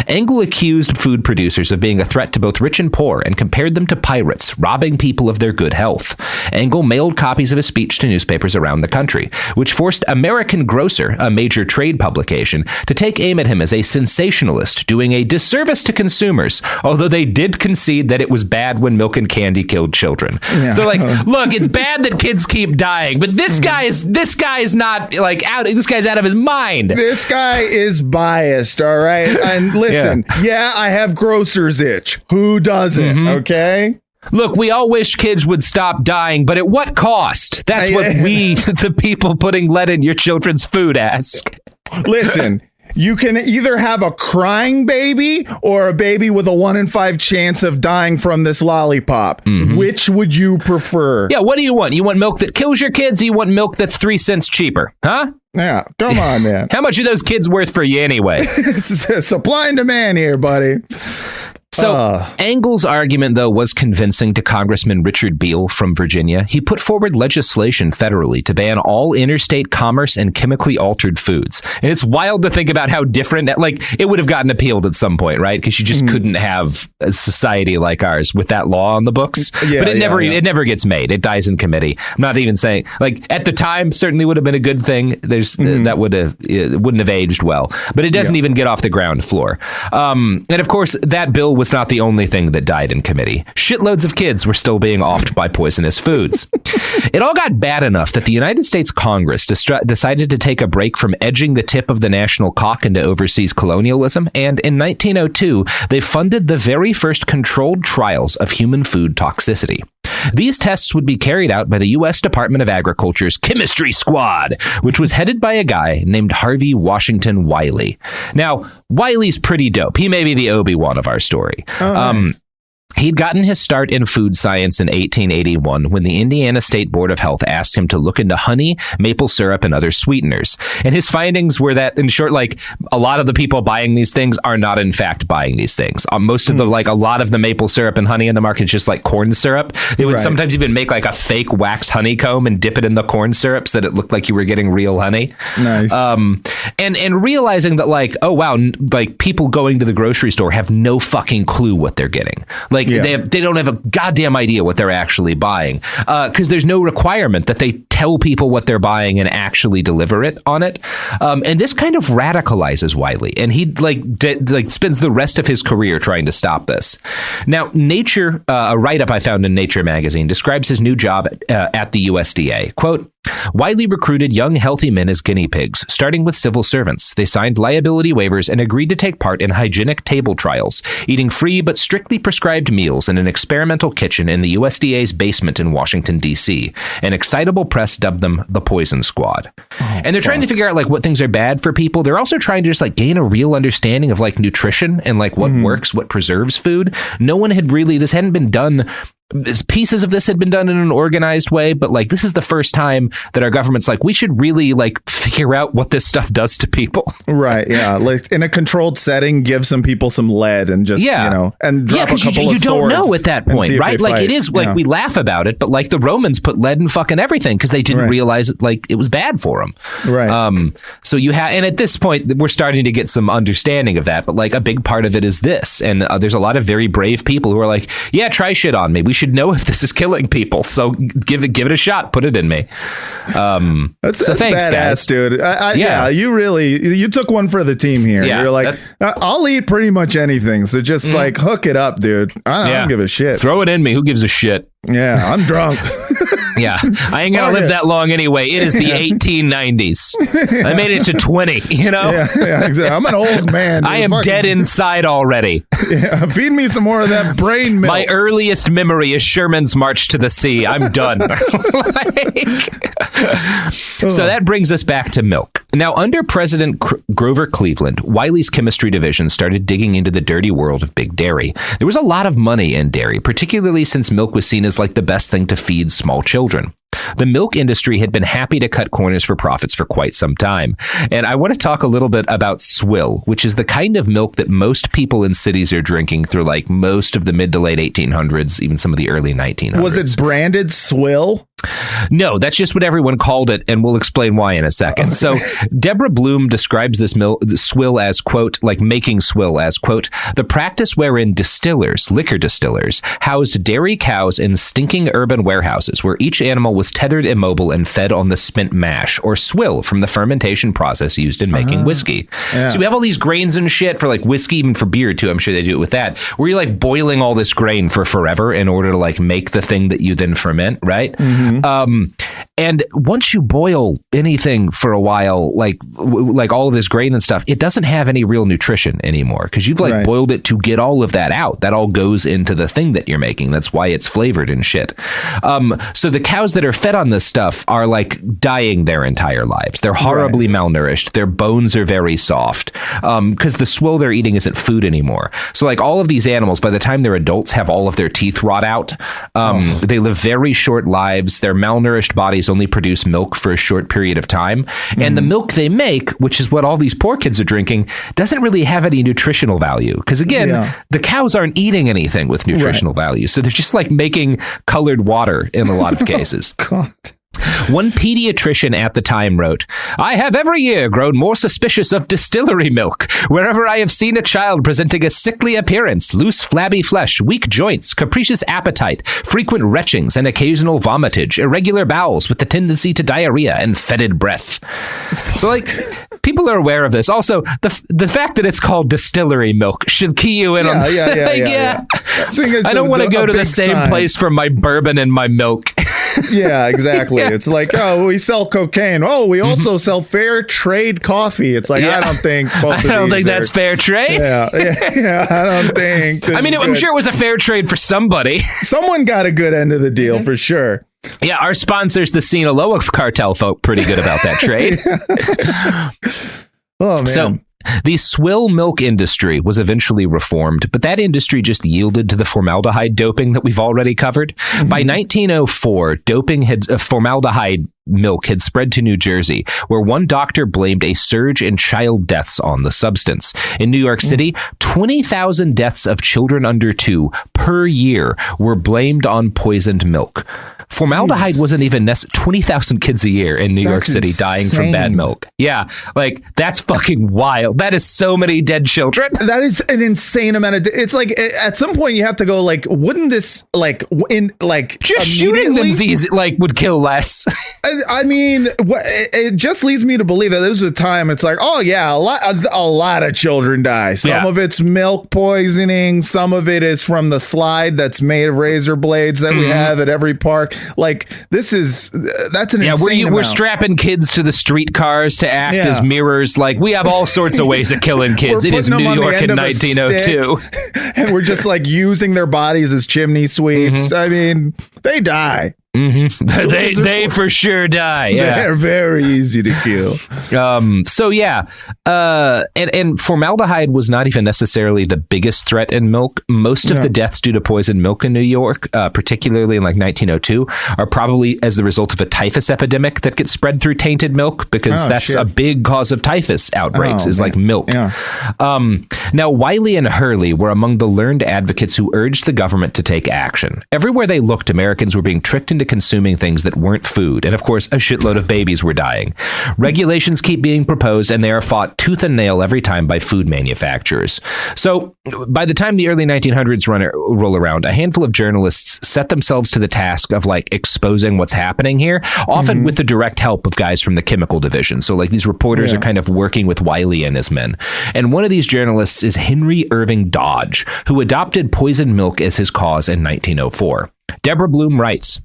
Engel accused food producers of being a threat to both rich and poor and compared them to pirates, robbing people of their good health. Engel mailed copies of his speech to newspapers around the country, which forced American Grocer, a major trade publication, to take aim at him as a sensationalist, doing a disservice to consumers, although they did concede that it was bad when milk and candy killed children. Yeah. So like, look, it's bad that kids keep dying, but this guy's not like out. This guy's out of his mind. This guy is biased, all right? And listen, I have grocer's itch. Who doesn't? Okay? Look, we all wish kids would stop dying, but at what cost? That's what we, the people putting lead in your children's food, ask. Listen, you can either have a crying baby or a baby with a 1 in 5 chance of dying from this lollipop. Which would you prefer? Yeah, what do you want? You want milk that kills your kids, or you want milk that's 3 cents cheaper? Huh? Yeah, come on, man. How much are those kids worth for you anyway? It's supply and demand here, buddy. So Engel's argument, though, was convincing to Congressman Richard Beale from Virginia. He put forward legislation federally to ban all interstate commerce and chemically altered foods. And it's wild to think about how different, like, it would have gotten appealed at some point, right? Because you just couldn't have a society like ours with that law on the books. But it never gets made. It dies in committee. I'm not even saying, like, at the time, certainly would have been a good thing. That wouldn't have aged well. But it doesn't even get off the ground floor. And of course, that bill was was not the only thing that died in committee. Shitloads of kids were still being offed by poisonous foods. It all got bad enough that the United States Congress decided to take a break from edging the tip of the national cock into overseas colonialism, and in 1902, they funded the very first controlled trials of human food toxicity. These tests would be carried out by the U.S. Department of Agriculture's Chemistry Squad, which was headed by a guy named Harvey Washington Wiley. Now, Wiley's pretty dope. He may be the Obi-Wan of our story. Nice. He'd gotten his start in food science in 1881 when the Indiana State Board of Health asked him to look into honey, maple syrup, and other sweeteners. And his findings were that, in short, like, a lot of the people buying these things are not, in fact, buying these things. Most of the, like, a lot of the maple syrup and honey in the market is just like corn syrup. They would sometimes even make like a fake wax honeycomb and dip it in the corn syrup so that it looked like you were getting real honey. Nice. And realizing that, like, oh, wow, like, people going to the grocery store have no fucking clue what they're getting. Like, they don't have a goddamn idea what they're actually buying, because there's no requirement that they tell people what they're buying and actually deliver it on it. And this kind of radicalizes Wiley, and he spends the rest of his career trying to stop this. Now, Nature, a write-up I found in Nature magazine, describes his new job at the USDA. Quote, Wiley recruited young, healthy men as guinea pigs, starting with civil servants. They signed liability waivers and agreed to take part in hygienic table trials, eating free but strictly prescribed meals in an experimental kitchen in the USDA's basement in Washington, D.C. An excitable press dubbed them the Poison Squad. And they're trying to figure out, like, what things are bad for people. They're also trying to just, like, gain a real understanding of, like, nutrition and, like, what works, what preserves food. No one had really, this hadn't been done. Pieces of this had been done in an organized way, but, like, this is the first time that our government's like, we should really, like, figure out what this stuff does to people. Right. Yeah. Like, in a controlled setting, give some people some lead and just, and drop a couple of swords. You don't know at that point, right? Like, it is like, we laugh about it, but, like, the Romans put lead in fucking everything because they didn't realize it, like, it was bad for them. Right. So you have, and at this point, we're starting to get some understanding of that, but, like, a big part of it is this. And there's a lot of very brave people who are like, yeah, try shit on me. We should know if this is killing people, so give it a shot. Put it in me. That's thanks, badass, guys. dude. You took one for the team here. Yeah, you're like, I'll eat pretty much anything, so just like hook it up, dude. I don't give a shit. Throw it in me. Who gives a shit? Yeah, I'm drunk. Yeah, I ain't gonna live that long anyway. It is the 1890s. I made it to 20, you know? Yeah, exactly. I'm an old man. Dude. I am dead inside already. Yeah, feed me some more of that brain milk. My earliest memory is Sherman's March to the Sea. I'm done. So that brings us back to milk. Now, under President Grover Cleveland, Wiley's chemistry division started digging into the dirty world of big dairy. There was a lot of money in dairy, particularly since milk was seen as, like, the best thing to feed small children. The milk industry had been happy to cut corners for profits for quite some time. And I want to talk a little bit about swill, which is the kind of milk that most people in cities are drinking through, like, most of the mid to late 1800s, even some of the early 1900s. Was it branded swill? No, that's just what everyone called it, and we'll explain why in a second. Okay. So Deborah Bloom describes this swill as, quote, like making swill as, quote, the practice wherein distillers, liquor distillers, housed dairy cows in stinking urban warehouses where each animal was tethered immobile and fed on the spent mash, or swill, from the fermentation process used in making whiskey. Yeah. So we have all these grains and shit for, like, whiskey, even for beer too. I'm sure they do it with that, where you're, like, boiling all this grain for forever in order to, like, make the thing that you then ferment, right? Mm-hmm. And once you boil anything for a while, like all of this grain and stuff, it doesn't have any real nutrition anymore because you've, like, boiled it to get all of that out. That all goes into the thing that you're making. That's why it's flavored and shit. So the cows that are fed on this stuff are, like, dying their entire lives. They're horribly malnourished. Their bones are very soft because the swill they're eating isn't food anymore. So, like, all of these animals, by the time they're adults, have all of their teeth rot out. They live very short lives. Their malnourished bodies only produce milk for a short period of time. And the milk they make, which is what all these poor kids are drinking, doesn't really have any nutritional value. Because, again, the cows aren't eating anything with nutritional value. So they're just, like, making colored water in a lot of cases. God. One pediatrician at the time wrote, "I have every year grown more suspicious of distillery milk. Wherever I have seen a child presenting a sickly appearance, loose flabby flesh, weak joints, capricious appetite, frequent retchings and occasional vomitage, irregular bowels with the tendency to diarrhea and fetid breath." So, like, people are aware of this. Also, the fact that it's called distillery milk should key you in on yeah. I don't want to go to the same place for my bourbon and my milk. Yeah, exactly. It's like, oh, we sell cocaine. Oh, we also sell fair trade coffee. It's like, I don't think that's fair trade. Yeah, I don't think. I mean, I'm sure it was a fair trade for somebody. Someone got a good end of the deal for sure. Yeah, our sponsors, the Sinaloa cartel, felt pretty good about that trade. Oh, man. So, the swill milk industry was eventually reformed, but that industry just yielded to the formaldehyde doping that we've already covered. By 1904, formaldehyde milk had spread to New Jersey, where one doctor blamed a surge in child deaths on the substance. In New York City, 20,000 deaths of children under 2 per year were blamed on poisoned milk. Formaldehyde wasn't even 20,000 kids a year in New York City dying from bad milk. Yeah, like, that's fucking wild. That is so many dead children. That is an insane amount of. It's like, at some point you have to go, like, wouldn't this, like, just shooting them would kill less. I mean, it just leads me to believe that this was a time. It's like, oh yeah, a lot of children die. Some of it's milk poisoning. Some of it is from the slide that's made of razor blades that we have at every park. Like, that's an insane we're strapping kids to the streetcars to act as mirrors. Like, we have all sorts of ways of killing kids. It is New York in 1902, and we're just like using their bodies as chimney sweeps. I mean, they die. They for sure die. Yeah. They're very easy to kill. And formaldehyde was not even necessarily the biggest threat in milk. Most of the deaths due to poisoned milk in New York, particularly in like 1902, are probably as the result of a typhus epidemic that gets spread through tainted milk, because that's a big cause of typhus outbreaks like milk. Yeah. Now, Wiley and Hurley were among the learned advocates who urged the government to take action. Everywhere they looked, Americans were being tricked into consuming things that weren't food. And of course, a shitload of babies were dying. Regulations keep being proposed, and they are fought tooth and nail every time by food manufacturers. So by the time the early 1900s roll around, a handful of journalists set themselves to the task of like exposing what's happening here, often with the direct help of guys from the chemical division. So like these reporters are kind of working with Wiley and his men. And one of these journalists is Henry Irving Dodge, who adopted poisoned milk as his cause in 1904. Deborah Bloom writes,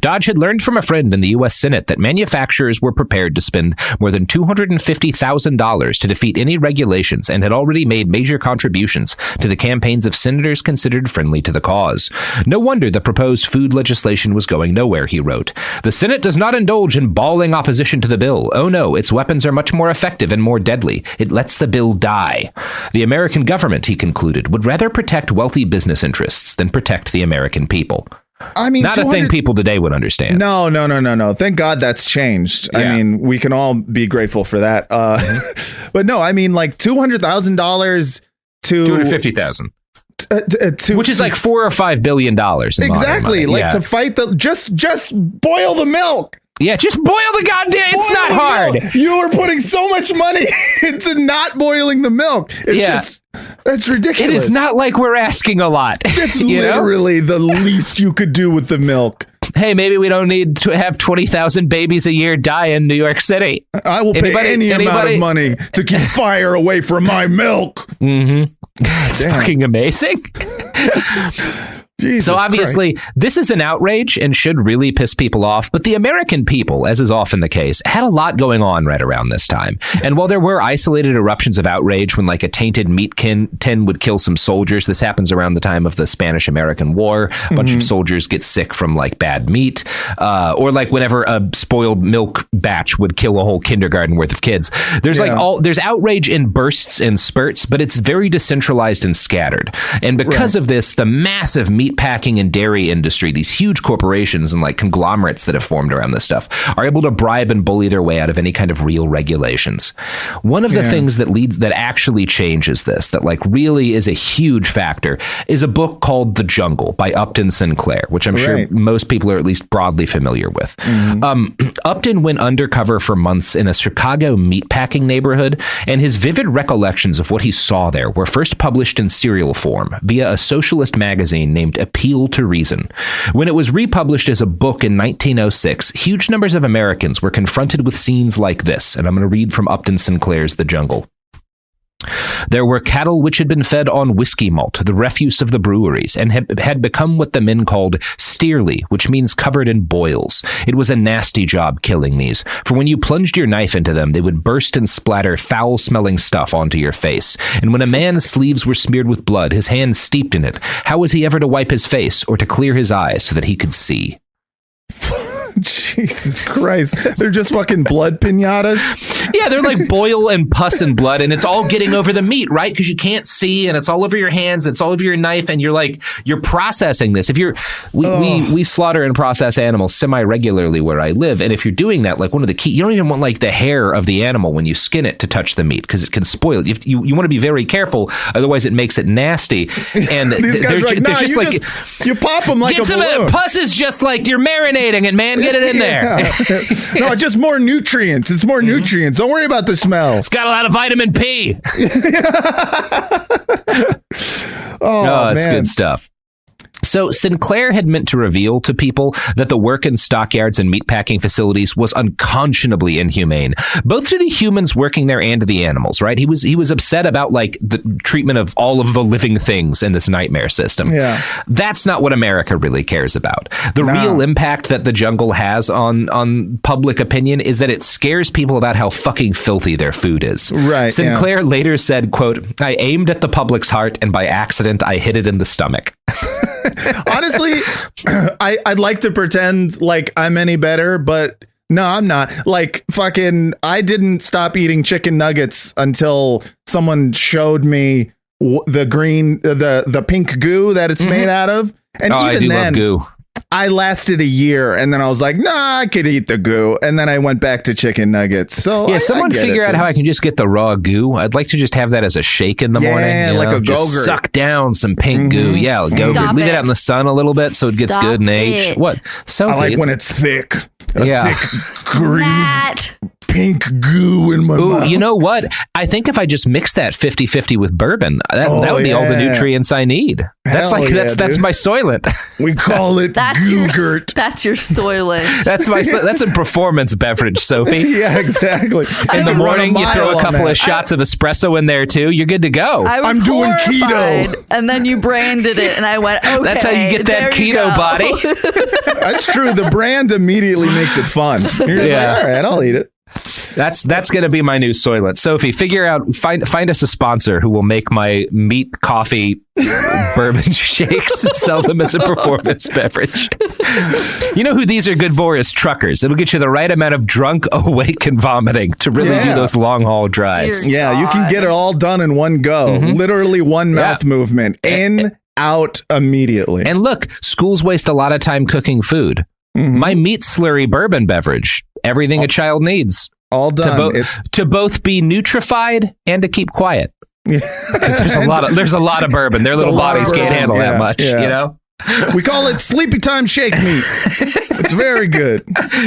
Dodge had learned from a friend in the U.S. Senate that manufacturers were prepared to spend more than $250,000 to defeat any regulations, and had already made major contributions to the campaigns of senators considered friendly to the cause. No wonder the proposed food legislation was going nowhere, he wrote. The Senate does not indulge in bawling opposition to the bill. Oh no, its weapons are much more effective and more deadly. It lets the bill die. The American government, he concluded, would rather protect wealthy business interests than protect the American people. I mean, not a thing people today would understand. No. Thank God that's changed. Yeah. I mean, we can all be grateful for that. But no, I mean, like $200,000 to $250,000. Which is like $4 or $5 billion. Exactly. Like to fight just boil the milk. Yeah, just boil the goddamn. It's not hard. Milk. You are putting so much money into not boiling the milk. That's ridiculous. It is not like we're asking a lot. It's literally the least you could do with the milk. Hey, maybe we don't need to have 20,000 babies a year die in New York City. I will pay any amount of money to keep fire away from my milk. It's fucking amazing. Jesus so obviously, Christ. This is an outrage and should really piss people off. But the American people, as is often the case, had a lot going on right around this time. And while there were isolated eruptions of outrage when like a tainted meat tin would kill some soldiers, this happens around the time of the Spanish-American War. A bunch of soldiers get sick from like bad meat, or like whenever a spoiled milk batch would kill a whole kindergarten worth of kids. There's there's outrage in bursts and spurts, but it's very decentralized and scattered. And because of this, the massive meat meatpacking and dairy industry, these huge corporations and like conglomerates that have formed around this stuff, are able to bribe and bully their way out of any kind of real regulations. One of the things that actually changes this, that like really is a huge factor, is a book called The Jungle by Upton Sinclair, which I'm sure most people are at least broadly familiar with. Upton went undercover for months in a Chicago meatpacking neighborhood, and his vivid recollections of what he saw there were first published in serial form via a socialist magazine named Appeal to Reason. When it was republished as a book in 1906, huge numbers of Americans were confronted with scenes like this, and I'm going to read from Upton Sinclair's The Jungle. There were cattle which had been fed on whiskey malt, the refuse of the breweries, and had become what the men called steerly, which means covered in boils. It was a nasty job killing these, for when you plunged your knife into them, they would burst and splatter foul-smelling stuff onto your face. And when a man's sleeves were smeared with blood, his hands steeped in it, how was he ever to wipe his face or to clear his eyes so that he could see? Jesus Christ. They're just fucking blood pinatas. Yeah, they're like boil and pus and blood, and it's all getting over the meat, right? Because you can't see, and it's all over your hands, it's all over your knife, and you're processing this. If we slaughter and process animals semi-regularly where I live, and if you're doing that, like one of the key, you don't even want like the hair of the animal when you skin it to touch the meat, because it can spoil it. You want to be very careful, otherwise it makes it nasty. And these guys are like, nah, you pop them like get a balloon. Pus is just like you're marinating it, man. Get it in there. No, just more nutrients. It's more nutrients. Don't worry about the smell. It's got a lot of vitamin P. Oh, it's man. good stuff. So Sinclair had meant to reveal to people that the work in stockyards and meatpacking facilities was unconscionably inhumane, both to the humans working there and to the animals, right? He was upset about like the treatment of all of the living things in this nightmare system. Yeah. That's not what America really cares about. The real impact that The Jungle has on public opinion is that it scares people about how fucking filthy their food is. Right. Sinclair later said, quote, "I aimed at the public's heart and by accident I hit it in the stomach." Honestly, I'd like to pretend like I'm any better, but no, I'm not. Like fucking, I didn't stop eating chicken nuggets until someone showed me the pink goo that it's made out of. And even then, love goo. I lasted a year, and then I was like, nah, I could eat the goo. And then I went back to chicken nuggets. So yeah, someone figure out how I can just get the raw goo. I'd like to just have that as a shake in the morning. Yeah, like a just Go-Gurt. Suck down some pink goo. Yeah, Go-Gurt. Leave it out in the sun a little bit so it gets good and aged. What? So I like when it's thick. Thick green. Matt. Pink goo in my mouth. You know what? I think if I just mix that 50-50 with bourbon, that would be all the nutrients I need. That's that's my soylent. We call it Goo-Gurt. That's your soylent. That's a performance beverage, Sophie. Yeah, exactly. In the morning, you throw a couple of shots of espresso in there too. You're good to go. I'm doing keto, and then you branded it, and I went, okay. That's how you get that keto body. That's true. The brand immediately makes it fun. You're just like, all right, I'll eat it. That's going to be my new soylent. Sophie, find us a sponsor who will make my meat coffee bourbon shakes and sell them as a performance beverage. You know who these are good for is truckers. It'll get you the right amount of drunk, awake, and vomiting to really do those long haul drives. Dear God. You can get it all done in one go. Literally one mouth movement. In, out, immediately. And look, schools waste a lot of time cooking food. My meat slurry bourbon beverage, everything a child needs. All done. To both be nutrified and to keep quiet. Because there's a lot of bourbon. Their little bodies can't handle that much, you know? We call it sleepy time shake meat. It's very good.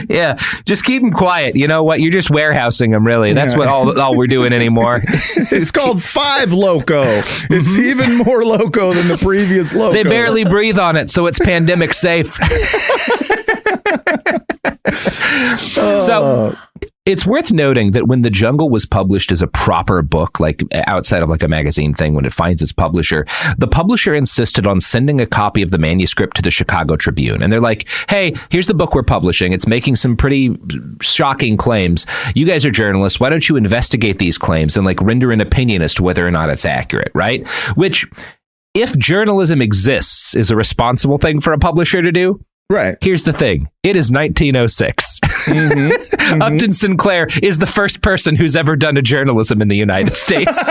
Yeah, just keep them quiet. You know what? You're just warehousing them, really. That's what all we're doing anymore. It's called 5 Loco. It's even more loco than the previous Loco. They barely breathe on it, so it's pandemic safe. So it's worth noting that when The Jungle was published as a proper book, like outside of like a magazine thing, when it finds its publisher, the publisher insisted on sending a copy of the manuscript to the Chicago Tribune. And they're like, hey, here's the book we're publishing. It's making some pretty shocking claims. You guys are journalists. Why don't you investigate these claims and like render an opinion as to whether or not it's accurate, right? Which, if journalism exists, is a responsible thing for a publisher to do. Right. Here's the thing. It is 1906. Upton Sinclair is the first person who's ever done a journalism in the United States.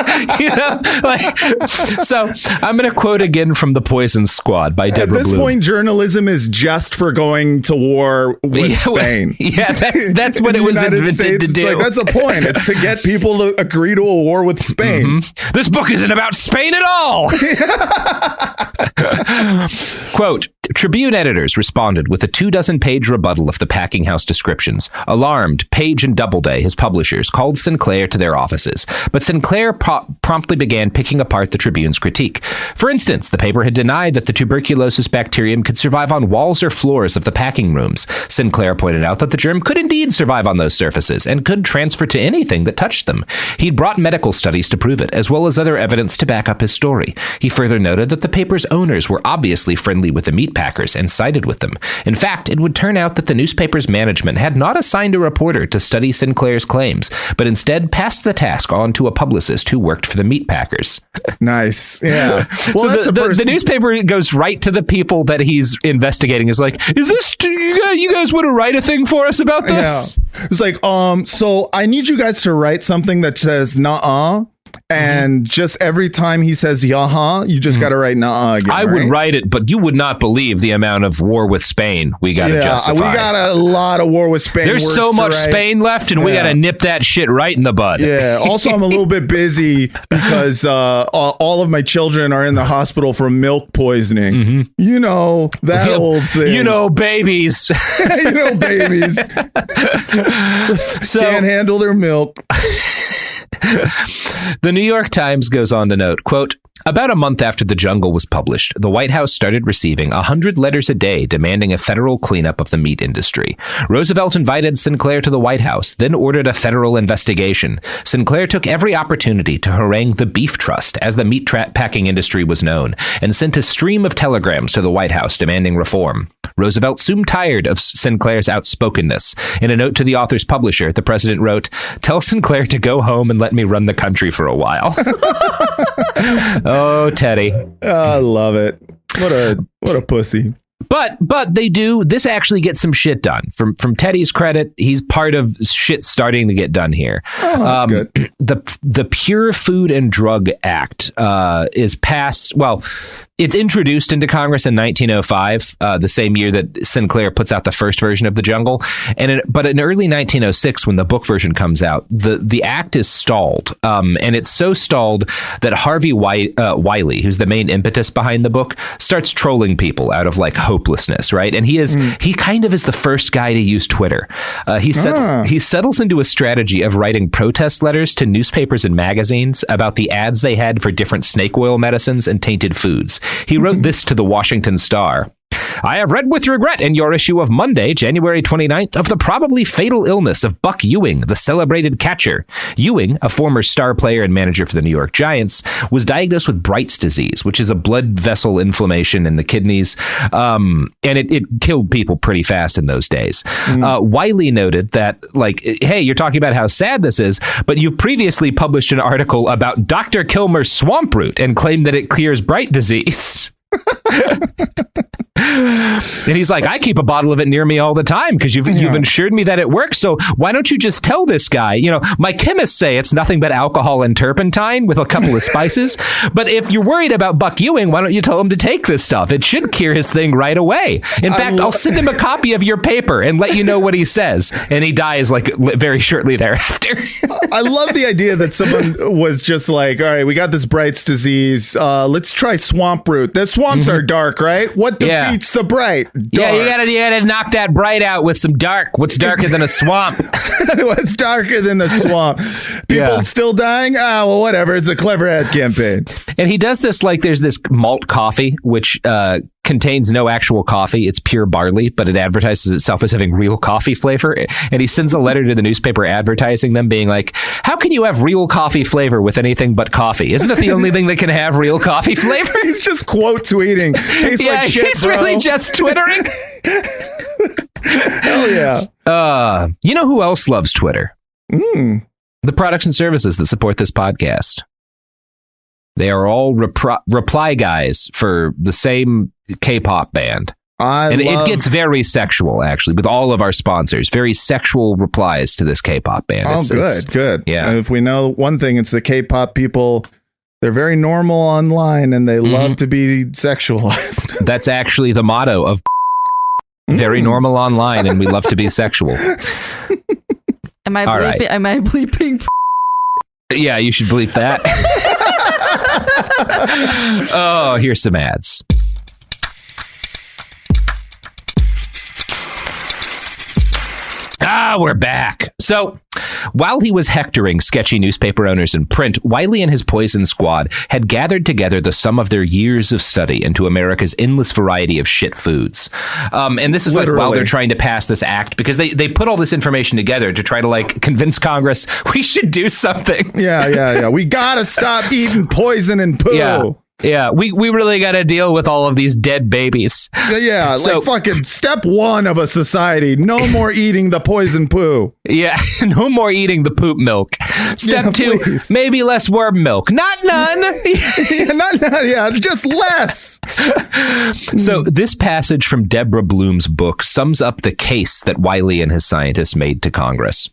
So I'm going to quote again from The Poison Squad by Deborah Bloom. At this point, journalism is just for going to war with Spain. Yeah, that's what it was invented to do. That's the point. It's to get people to agree to a war with Spain. This book isn't about Spain at all. Quote, Tribune editors responded with a 24-page rebuttal of the packing house descriptions. Alarmed, Page and Doubleday, his publishers, called Sinclair to their offices. But Sinclair promptly began picking apart the Tribune's critique. For instance, the paper had denied that the tuberculosis bacterium could survive on walls or floors of the packing rooms. Sinclair pointed out that the germ could indeed survive on those surfaces and could transfer to anything that touched them. He'd brought medical studies to prove it, as well as other evidence to back up his story. He further noted that the paper's owners were obviously friendly with the meat packers and sided with them. In fact, it would turn out that the newspaper's management had not assigned a reporter to study Sinclair's claims, but instead passed the task on to a publicist who worked for the meat packers. Nice. Yeah. Well, so the newspaper goes right to the people that he's investigating. Is like, is this, you guys want to write a thing for us about this? Yeah. It's like, so I need you guys to write something that says, nuh-uh. And just every time he says yaha, you just got to write nah again. I would write it, but you would not believe the amount of war with Spain we got to justify. We got a lot of war with Spain. There's so much Spain left, and we got to nip that shit right in the bud. Yeah. Also, I'm a little bit busy because all of my children are in the hospital from milk poisoning. You know, that old thing. You know, babies. You know, babies. So, can't handle their milk. The New York Times goes on to note, quote, about a month after The Jungle was published, the White House started receiving 100 letters a day demanding a federal cleanup of the meat industry. Roosevelt invited Sinclair to the White House, then ordered a federal investigation. Sinclair took every opportunity to harangue the Beef Trust, as the meat packing industry was known, and sent a stream of telegrams to the White House demanding reform. Roosevelt soon tired of Sinclair's outspokenness. In a note to the author's publisher, the president wrote, "Tell Sinclair to go home and let me run the country for a while." Oh, Teddy. I love it. What a pussy. But they do. This actually gets some shit done. From Teddy's credit, he's part of shit starting to get done here. Oh, that's good. The Pure Food and Drug Act is passed. Well, it's introduced into Congress in 1905, the same year that Sinclair puts out the first version of The Jungle. But in early 1906, when the book version comes out, the act is stalled. And it's so stalled that Harvey Wiley, who's the main impetus behind the book, starts trolling people out of like hopelessness, right? And he kind of is the first guy to use Twitter. He settles into a strategy of writing protest letters to newspapers and magazines about the ads they had for different snake oil medicines and tainted foods. He wrote this to the Washington Star. I have read with regret in your issue of Monday, January 29th, of the probably fatal illness of Buck Ewing, the celebrated catcher. Ewing, a former star player and manager for the New York Giants, was diagnosed with Bright's disease, which is a blood vessel inflammation in the kidneys. And it killed people pretty fast in those days. Wiley noted that, like, hey, you're talking about how sad this is, but you've previously published an article about Dr. Kilmer's swamp root and claimed that it cures Bright disease. And he's like, I keep a bottle of it near me all the time because you've assured me that it works. So why don't you just tell this guy? You know, my chemists say it's nothing but alcohol and turpentine with a couple of spices. But if you're worried about Buck Ewing, why don't you tell him to take this stuff? It should cure his thing right away. In fact, I'll send him a copy of your paper and let you know what he says. And he dies like very shortly thereafter. I love the idea that someone was just like, all right, we got this Bright's disease. Let's try swamp root. The swamps are dark, right? What defeats the bright? Dark. Yeah, you gotta knock that bright out with some dark. What's darker than a swamp? What's darker than the swamp? People still dying? Ah, well, whatever. It's a clever ad campaign. And he does this like there's this malt coffee, which contains no actual coffee. It's pure barley, but it advertises itself as having real coffee flavor. And he sends a letter to the newspaper advertising them, being like, how can you have real coffee flavor with anything but coffee? Isn't that the only thing that can have real coffee flavor? He's just quote tweeting. Tastes like shit, he's bro. Really just twittering. Hell yeah. You know who else loves Twitter? The products and services that support this podcast. They are all reply guys for the same K-pop band. It gets very sexual, actually, with all of our sponsors. Very sexual replies to this K-pop band. Good. Yeah. If we know one thing, it's the K-pop people. They're very normal online, and they love to be sexualized. That's actually the motto of very normal online, and we love to be sexual. Am I bleeping? Right. Am I bleeping? Yeah, you should bleep that. Oh, here's some ads. We're back. So, while he was hectoring sketchy newspaper owners in print, Wiley and his Poison Squad had gathered together the sum of their years of study into America's endless variety of shit foods. And this is like while they're trying to pass this act, because they put all this information together to try to like convince Congress we should do something. Yeah. We gotta stop eating poison and poo. Yeah, we really got to deal with all of these dead babies. Yeah, so, like fucking step one of a society. No more eating the poison poo. Yeah, no more eating the poop milk. Step two, please. Maybe less worm milk. Not none. Just less. So this passage from Deborah Bloom's book sums up the case that Wiley and his scientists made to Congress.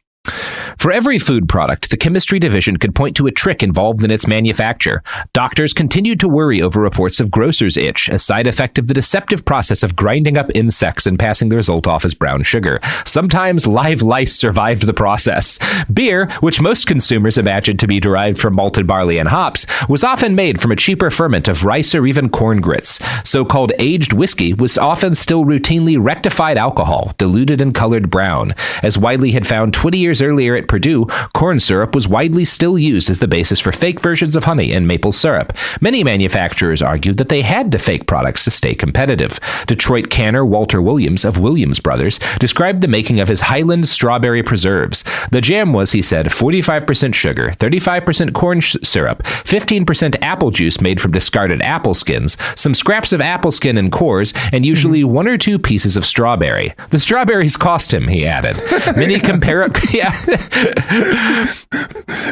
For every food product, the chemistry division could point to a trick involved in its manufacture. Doctors continued to worry over reports of grocer's itch, a side effect of the deceptive process of grinding up insects and passing the result off as brown sugar. Sometimes live lice survived the process. Beer, which most consumers imagined to be derived from malted barley and hops, was often made from a cheaper ferment of rice or even corn grits. So-called aged whiskey was often still routinely rectified alcohol, diluted and colored brown. As Wiley had found 20 years earlier at Purdue, corn syrup was widely still used as the basis for fake versions of honey and maple syrup. Many manufacturers argued that they had to fake products to stay competitive. Detroit canner Walter Williams of Williams Brothers described the making of his Highland strawberry preserves. The jam was, he said, 45% sugar, 35% corn syrup, 15% apple juice made from discarded apple skins, some scraps of apple skin and cores, and usually one or two pieces of strawberry. The strawberries cost him, he added. Many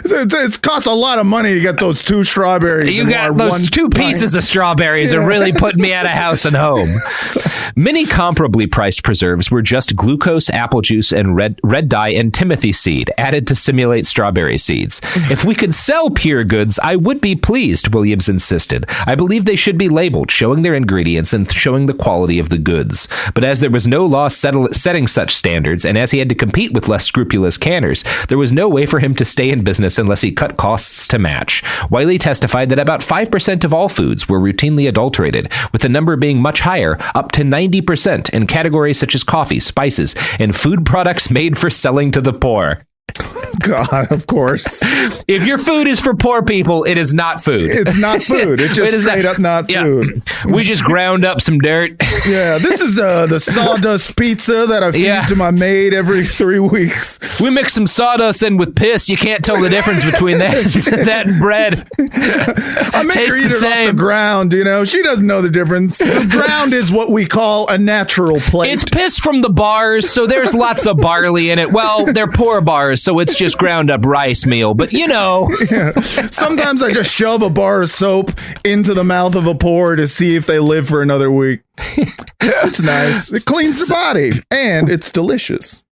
It's cost a lot of money to get those two strawberries. You got those two pieces of strawberries are really putting me out of house and home. Many comparably priced preserves were just glucose, apple juice, and red dye and timothy seed added to simulate strawberry seeds. If we could sell pure goods, I would be pleased, Williams insisted. I believe they should be labeled, showing their ingredients and showing the quality of the goods. But as there was no law setting such standards, and as he had to compete with less scrupulous canners, there was no way for him to stay in business unless he cut costs to match. Wiley testified that about 5% of all foods were routinely adulterated, with the number being much higher, up to 90% in categories such as coffee, spices, and food products made for selling to the poor. God, of course. If your food is for poor people, it is not food. It's not food. It's just straight up not food. We just ground up some dirt. Yeah, this is the sawdust pizza that I feed to my maid every 3 weeks. We mix some sawdust in with piss. You can't tell the difference between that and bread. I make her eat it off the ground, you know. She doesn't know the difference. The ground is what we call a natural plate. It's piss from the bars, so there's lots of barley in it. Well, they're poor bars, so it's just ground up rice meal, but you know. Yeah. Sometimes I just shove a bar of soap into the mouth of a poor to see if they live for another week. It's nice. It cleans the body, and it's delicious.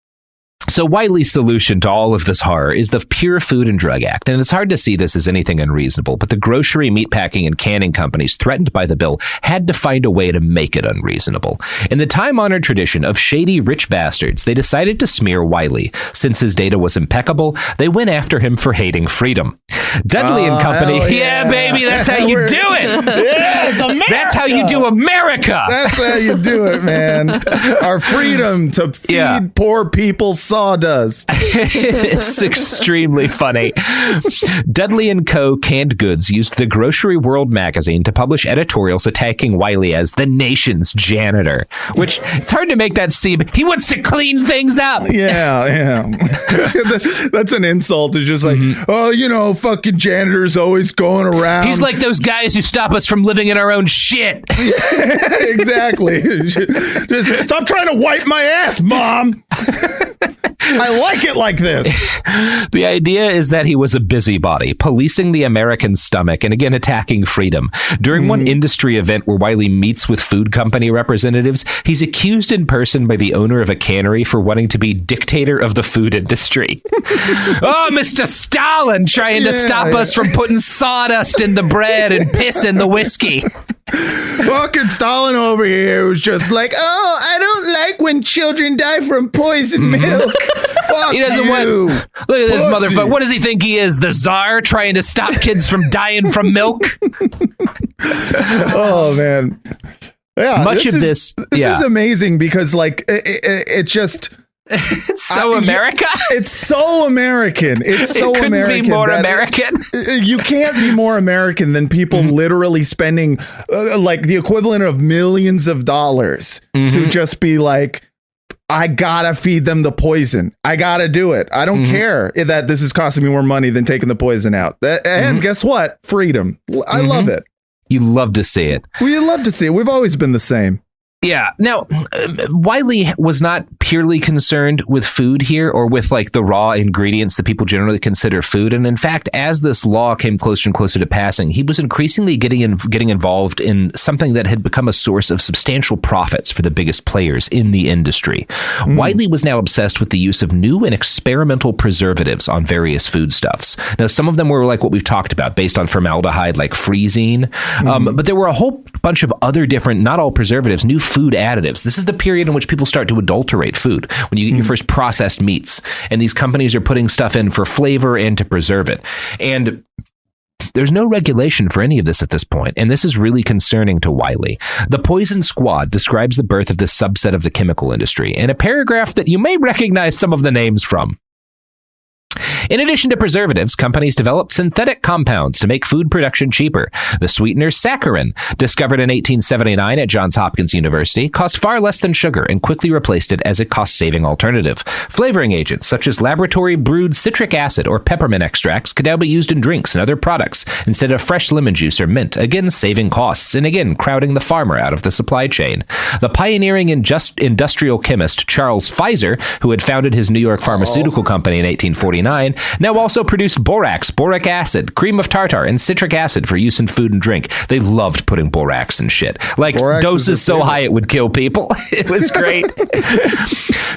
So Wiley's solution to all of this horror is the Pure Food and Drug Act, and it's hard to see this as anything unreasonable, but the grocery, meatpacking, and canning companies threatened by the bill had to find a way to make it unreasonable. In the time-honored tradition of shady rich bastards, they decided to smear Wiley. Since his data was impeccable, they went after him for hating freedom. Dudley and Company, yeah, baby, that's how you do it. Yes, America. That's how you do America. That's how you do it, man. Our freedom to feed poor people sawdust. It's extremely funny. Dudley and Co. Canned Goods used the Grocery World magazine to publish editorials attacking Wiley as the nation's janitor, which it's hard to make that seem. He wants to clean things up. Yeah. That's an insult. It's just like, oh, you know, fucking janitors always going around. He's like those guys who stop us from living in our own shit. Exactly. Just stop trying to wipe my ass, Mom. I like it like this. The idea is that he was a busybody, policing the American stomach and again attacking freedom. During one industry event where Wiley meets with food company representatives, he's accused in person by the owner of a cannery for wanting to be dictator of the food industry. Oh, Mr. Stalin trying to stop us from putting sawdust in the bread and piss in the whiskey. Fucking Stalin over here was just like, oh, I don't like when children die from poison milk. Fuck He doesn't you. want. Look at this motherfucker. What does he think he is? The czar trying to stop kids from dying from milk? Oh, man. Yeah, Much of this is amazing because, like, it just... It's so America. It's so American. It's so couldn't American. be more American. You can't be more American than people literally spending like the equivalent of millions of dollars to just be like, I gotta feed them the poison. I gotta do it. I don't care that this is costing me more money than taking the poison out. And guess what? Freedom. I love it. You love to see it. We love to see it. We've always been the same. Yeah. Now, Wiley was not purely concerned with food here or with like the raw ingredients that people generally consider food. And in fact, as this law came closer and closer to passing, he was increasingly getting involved in something that had become a source of substantial profits for the biggest players in the industry. Wiley was now obsessed with the use of new and experimental preservatives on various foodstuffs. Now, some of them were like what we've talked about, based on formaldehyde, like freezine. But there were a whole bunch of other different, not all preservatives, new food additives. This is the period in which people start to adulterate food, when you get your first processed meats. And these companies are putting stuff in for flavor and to preserve it. And there's no regulation for any of this at this point, and this is really concerning to Wiley. The Poison Squad describes the birth of this subset of the chemical industry in a paragraph that you may recognize some of the names from. In addition to preservatives, companies developed synthetic compounds to make food production cheaper. The sweetener saccharin, discovered in 1879 at Johns Hopkins University, cost far less than sugar and quickly replaced it as a cost-saving alternative. Flavoring agents such as laboratory-brewed citric acid or peppermint extracts could now be used in drinks and other products instead of fresh lemon juice or mint, again saving costs and again crowding the farmer out of the supply chain. The pioneering industrial chemist Charles Pfizer, who had founded his New York pharmaceutical company in 1849, now also produced borax, boric acid, cream of tartar, and citric acid for use in food and drink. They loved putting borax and shit. Like, borax doses so high it would kill people. It was great.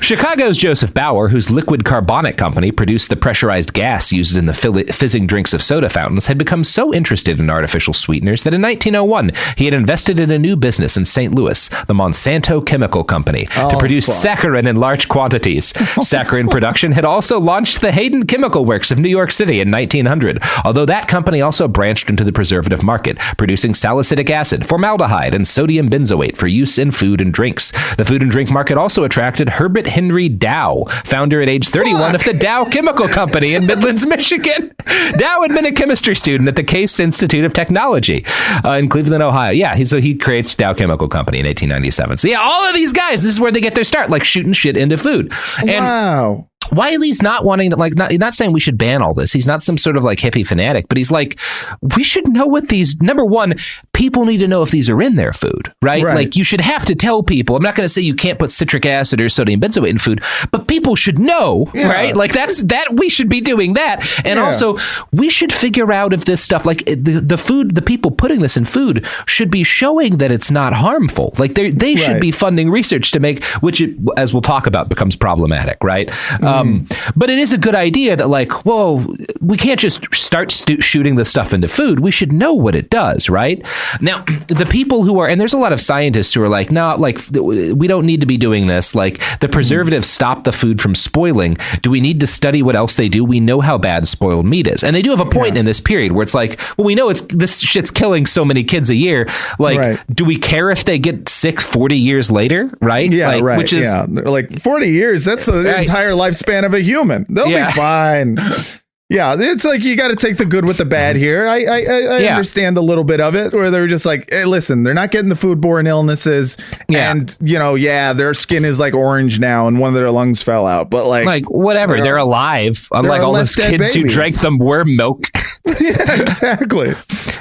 Chicago's Joseph Bauer, whose liquid carbonic company produced the pressurized gas used in the fizzing drinks of soda fountains, had become so interested in artificial sweeteners that in 1901, he had invested in a new business in St. Louis, the Monsanto Chemical Company, to produce saccharin in large quantities. Saccharin production had also launched the Hayden Chemical Works of New York City in 1900, although that company also branched into the preservative market, producing salicylic acid, formaldehyde, and sodium benzoate for use in food and drinks. The food and drink market also attracted Herbert Henry Dow, founder at age 31 of the Dow Chemical Company in Midlands, Michigan. Dow had been a chemistry student at the Case Institute of Technology in Cleveland, Ohio. Yeah, so he creates Dow Chemical Company in 1897. So yeah, all of these guys, this is where they get their start, like shooting shit into food. And wow. Wiley's not wanting to, like, not saying we should ban all this. He's not some sort of like hippie fanatic, but he's like, we should know what these, number one, people need to know if these are in their food, right? Like, you should have to tell people. I'm not going to say you can't put citric acid or sodium benzoate in food, but people should know, right? Like, that we should be doing that. And also, we should figure out if this stuff, like the food, the people putting this in food should be showing that it's not harmful. Like, they should be funding research to make, which, as we'll talk about, becomes problematic, right? But it is a good idea that, like, well, we can't just start shooting this stuff into food. We should know what it does, right? Now, the people who are, and there's a lot of scientists who are like, no, like, we don't need to be doing this. Like, the preservatives stop the food from spoiling. Do we need to study what else they do? We know how bad spoiled meat is. And they do have a point in this period where it's like, well, we know this shit's killing so many kids a year. Like, do we care if they get sick 40 years later, right? Yeah, like, right. Which is, like 40 years, that's the entire lifespan of a human. They'll be fine. Yeah, it's like you got to take the good with the bad here. I understand a little bit of it, where they're just like, hey, listen, they're not getting the foodborne illnesses, and their skin is like orange now, and one of their lungs fell out. But like whatever, they're alive. Unlike all those kids who drank the worm milk. Yeah, exactly.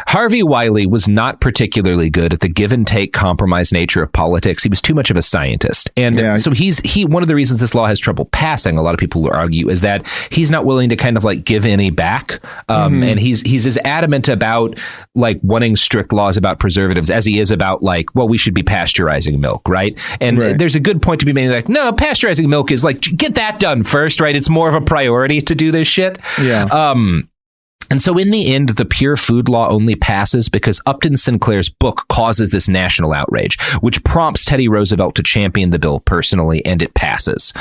Harvey Wiley was not particularly good at the give and take compromise nature of politics. He was too much of a scientist, and so he. One of the reasons this law has trouble passing, a lot of people will argue, is that he's not willing to kind of like give any back, and he's as adamant about like wanting strict laws about preservatives as he is about like, well, we should be pasteurizing milk, right? And there's a good point to be made, like, no, pasteurizing milk is like, get that done first, right? It's more of a priority to do this shit. Yeah. And so in the end, the pure food law only passes because Upton Sinclair's book causes this national outrage, which prompts Teddy Roosevelt to champion the bill personally, and it passes.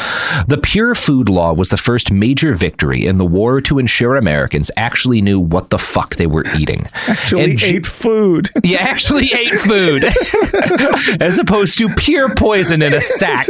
The pure food law was the first major victory in the war to ensure Americans actually knew what the fuck they were eating. Ate food. Yeah, actually ate food. As opposed to pure poison in a sack.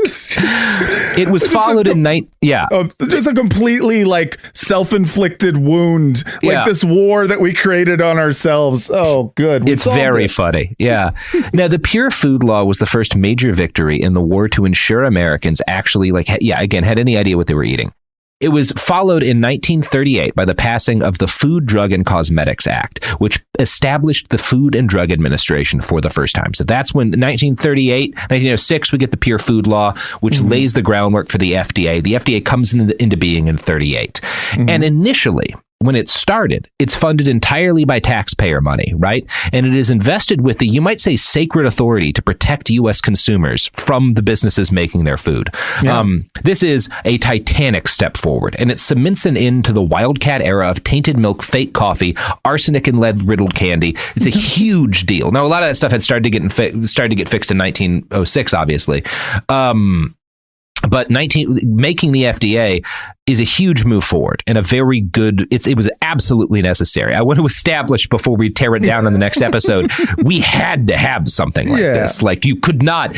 It was followed in just a completely like self-inflicted wound. Like this war that we created on ourselves. Oh, good. It's very funny. Yeah. Now, the pure food law was the first major victory in the war to ensure Americans actually had any idea what they were eating. It was followed in 1938 by the passing of the Food, Drug, and Cosmetics Act, which established the Food and Drug Administration for the first time. So that's when 1906, we get the Pure Food Law, which lays the groundwork for the FDA. The FDA comes into being in 38. And initially, when it started, it's funded entirely by taxpayer money, right? And it is invested with the, you might say, sacred authority to protect U.S. consumers from the businesses making their food. Yeah. This is a titanic step forward, and it cements an end to the wildcat era of tainted milk, fake coffee, arsenic and lead-riddled candy. It's a huge deal. Now, a lot of that stuff had started to get fixed in 1906, obviously. But making the FDA is a huge move forward and a very good, it was absolutely necessary. I want to establish before we tear it down in the next episode, we had to have something like this. Like, you could not,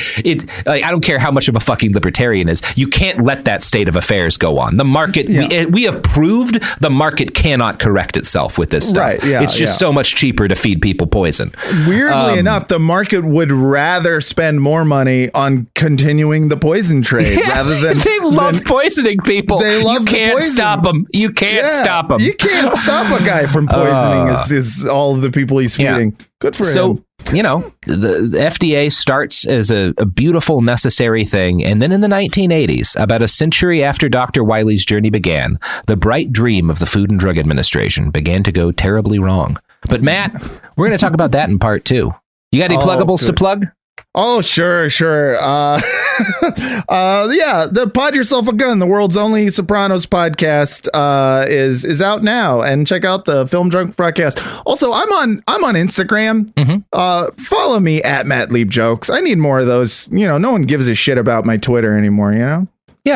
I don't care how much of a fucking libertarian is, you can't let that state of affairs go on. The market, we have proved the market cannot correct itself with this stuff. Right, it's just so much cheaper to feed people poison. Weirdly enough, the market would rather spend more money on continuing the poison trade rather than... They love poisoning people. They love You can't stop them. You can't stop them. You can't stop a guy from poisoning is all of the people he's feeding. Good for him. So, the FDA starts as a beautiful, necessary thing. And then in the 1980s, about a century after Dr. Wiley's journey began, the bright dream of the Food and Drug Administration began to go terribly wrong. But Matt, we're going to talk about that in part 2. You got any pluggables to plug? Oh, sure. The Pod Yourself a Gun, the world's only Sopranos podcast, is out now, and check out the Film Drunk broadcast. Also, I'm on Instagram. Follow me at Matt Lieb Jokes. I need more of those. No one gives a shit about my Twitter anymore. Yeah,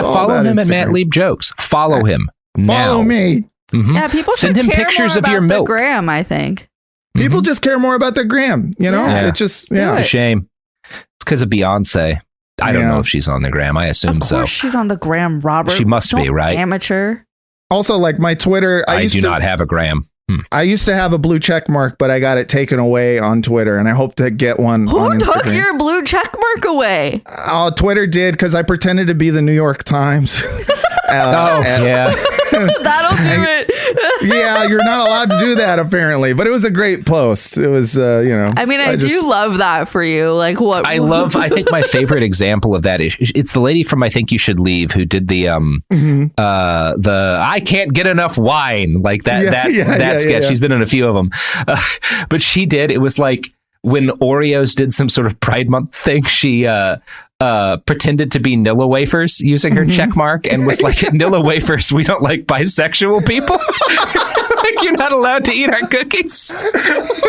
follow him Instagram. At Matt Lieb Jokes. Follow him. Follow me. Yeah, people send him pictures of your milk. Gram, I think people just care more about the gram. It's just it's a shame. It's because of Beyonce. I don't know if she's on the gram. I assume so. Of course she's on the gram, Robert. She must be, right? Amateur. Also, like my Twitter, I do not have a gram. I used to have a blue check mark, but I got it taken away on Twitter, and I hope to get one on Instagram. Who took your blue check mark away? Twitter did, because I pretended to be the New York Times. That'll do it. Yeah, you're not allowed to do that, apparently. But it was a great post. It was, I mean, I do love that for you. Like, what? I think my favorite example of that is it's the lady from I Think You Should Leave who did the I can't get enough wine, like that sketch. She's been in a few of them, but she did. It was like when Oreos did some sort of Pride Month thing. She pretended to be Nilla wafers using her check mark and was like, Nilla wafers, we don't like bisexual people. Like, you're not allowed to eat our cookies.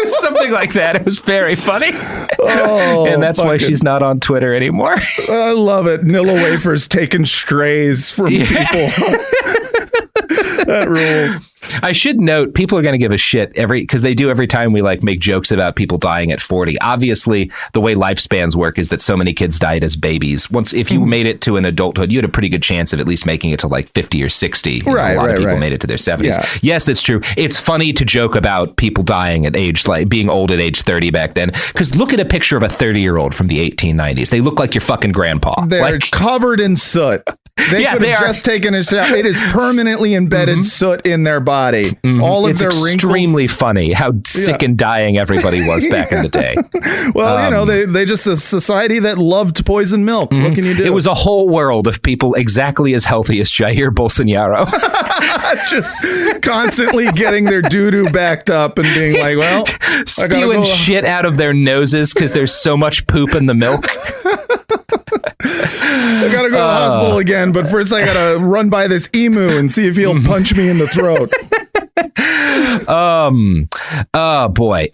Something like that. It was very funny. And that's why she's not on Twitter anymore. I love it. Nilla wafers taking strays from people. That rules. I should note, people are going to give a shit because they do every time we like make jokes about people dying at 40. Obviously, the way lifespans work is that so many kids died as babies. If you made it to an adulthood, you had a pretty good chance of at least making it to like 50 or 60. A lot of people made it to their 70s. Yeah. Yes, that's true. It's funny to joke about people dying at age, like being old at age 30 back then. Because look at a picture of a 30-year-old from the 1890s. They look like your fucking grandpa. They're covered in soot. They could have just taken a shower. It is permanently embedded soot in their body. All of their wrinkles. It's extremely funny how sick and dying everybody was back in the day. Well, they just a society that loved poison milk. What can you do? It was a whole world of people exactly as healthy as Jair Bolsonaro. Just constantly getting their doo-doo backed up and being like, well, spewing shit out of their noses because there's so much poop in the milk. I gotta go to the hospital again, but first I gotta run by this emu and see if he'll punch me in the throat. Boy.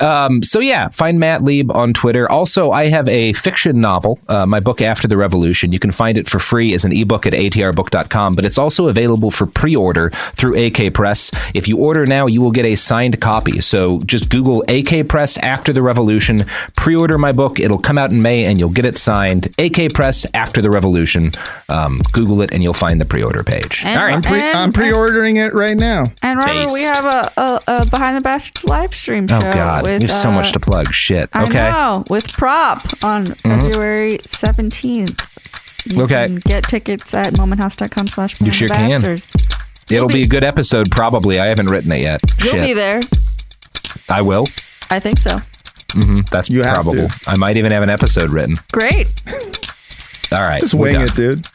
So yeah, find Matt Lieb on Twitter. Also, I have a fiction novel, my book After the Revolution. You can find it for free as an ebook at atrbook.com, but it's also available for pre-order through AK Press. If you order now, you will get a signed copy. So just Google AK Press After the Revolution, pre-order my book. It'll come out in May and you'll get it signed. AK Press After the Revolution. Google it and you'll find the pre-order page. And, all right. I'm pre-ordering it right now. And Robert, we have a Behind the Bastards live stream show. Oh God, you have so much to plug. Shit. Okay. I know, with Prop on February 17th. You can get tickets at momenthouse.com/. You sure can. It'll be a good episode, probably. I haven't written it yet. You'll be there. I will. I think so. That's probable. I might even have an episode written. Great. All right. Just wing it, dude.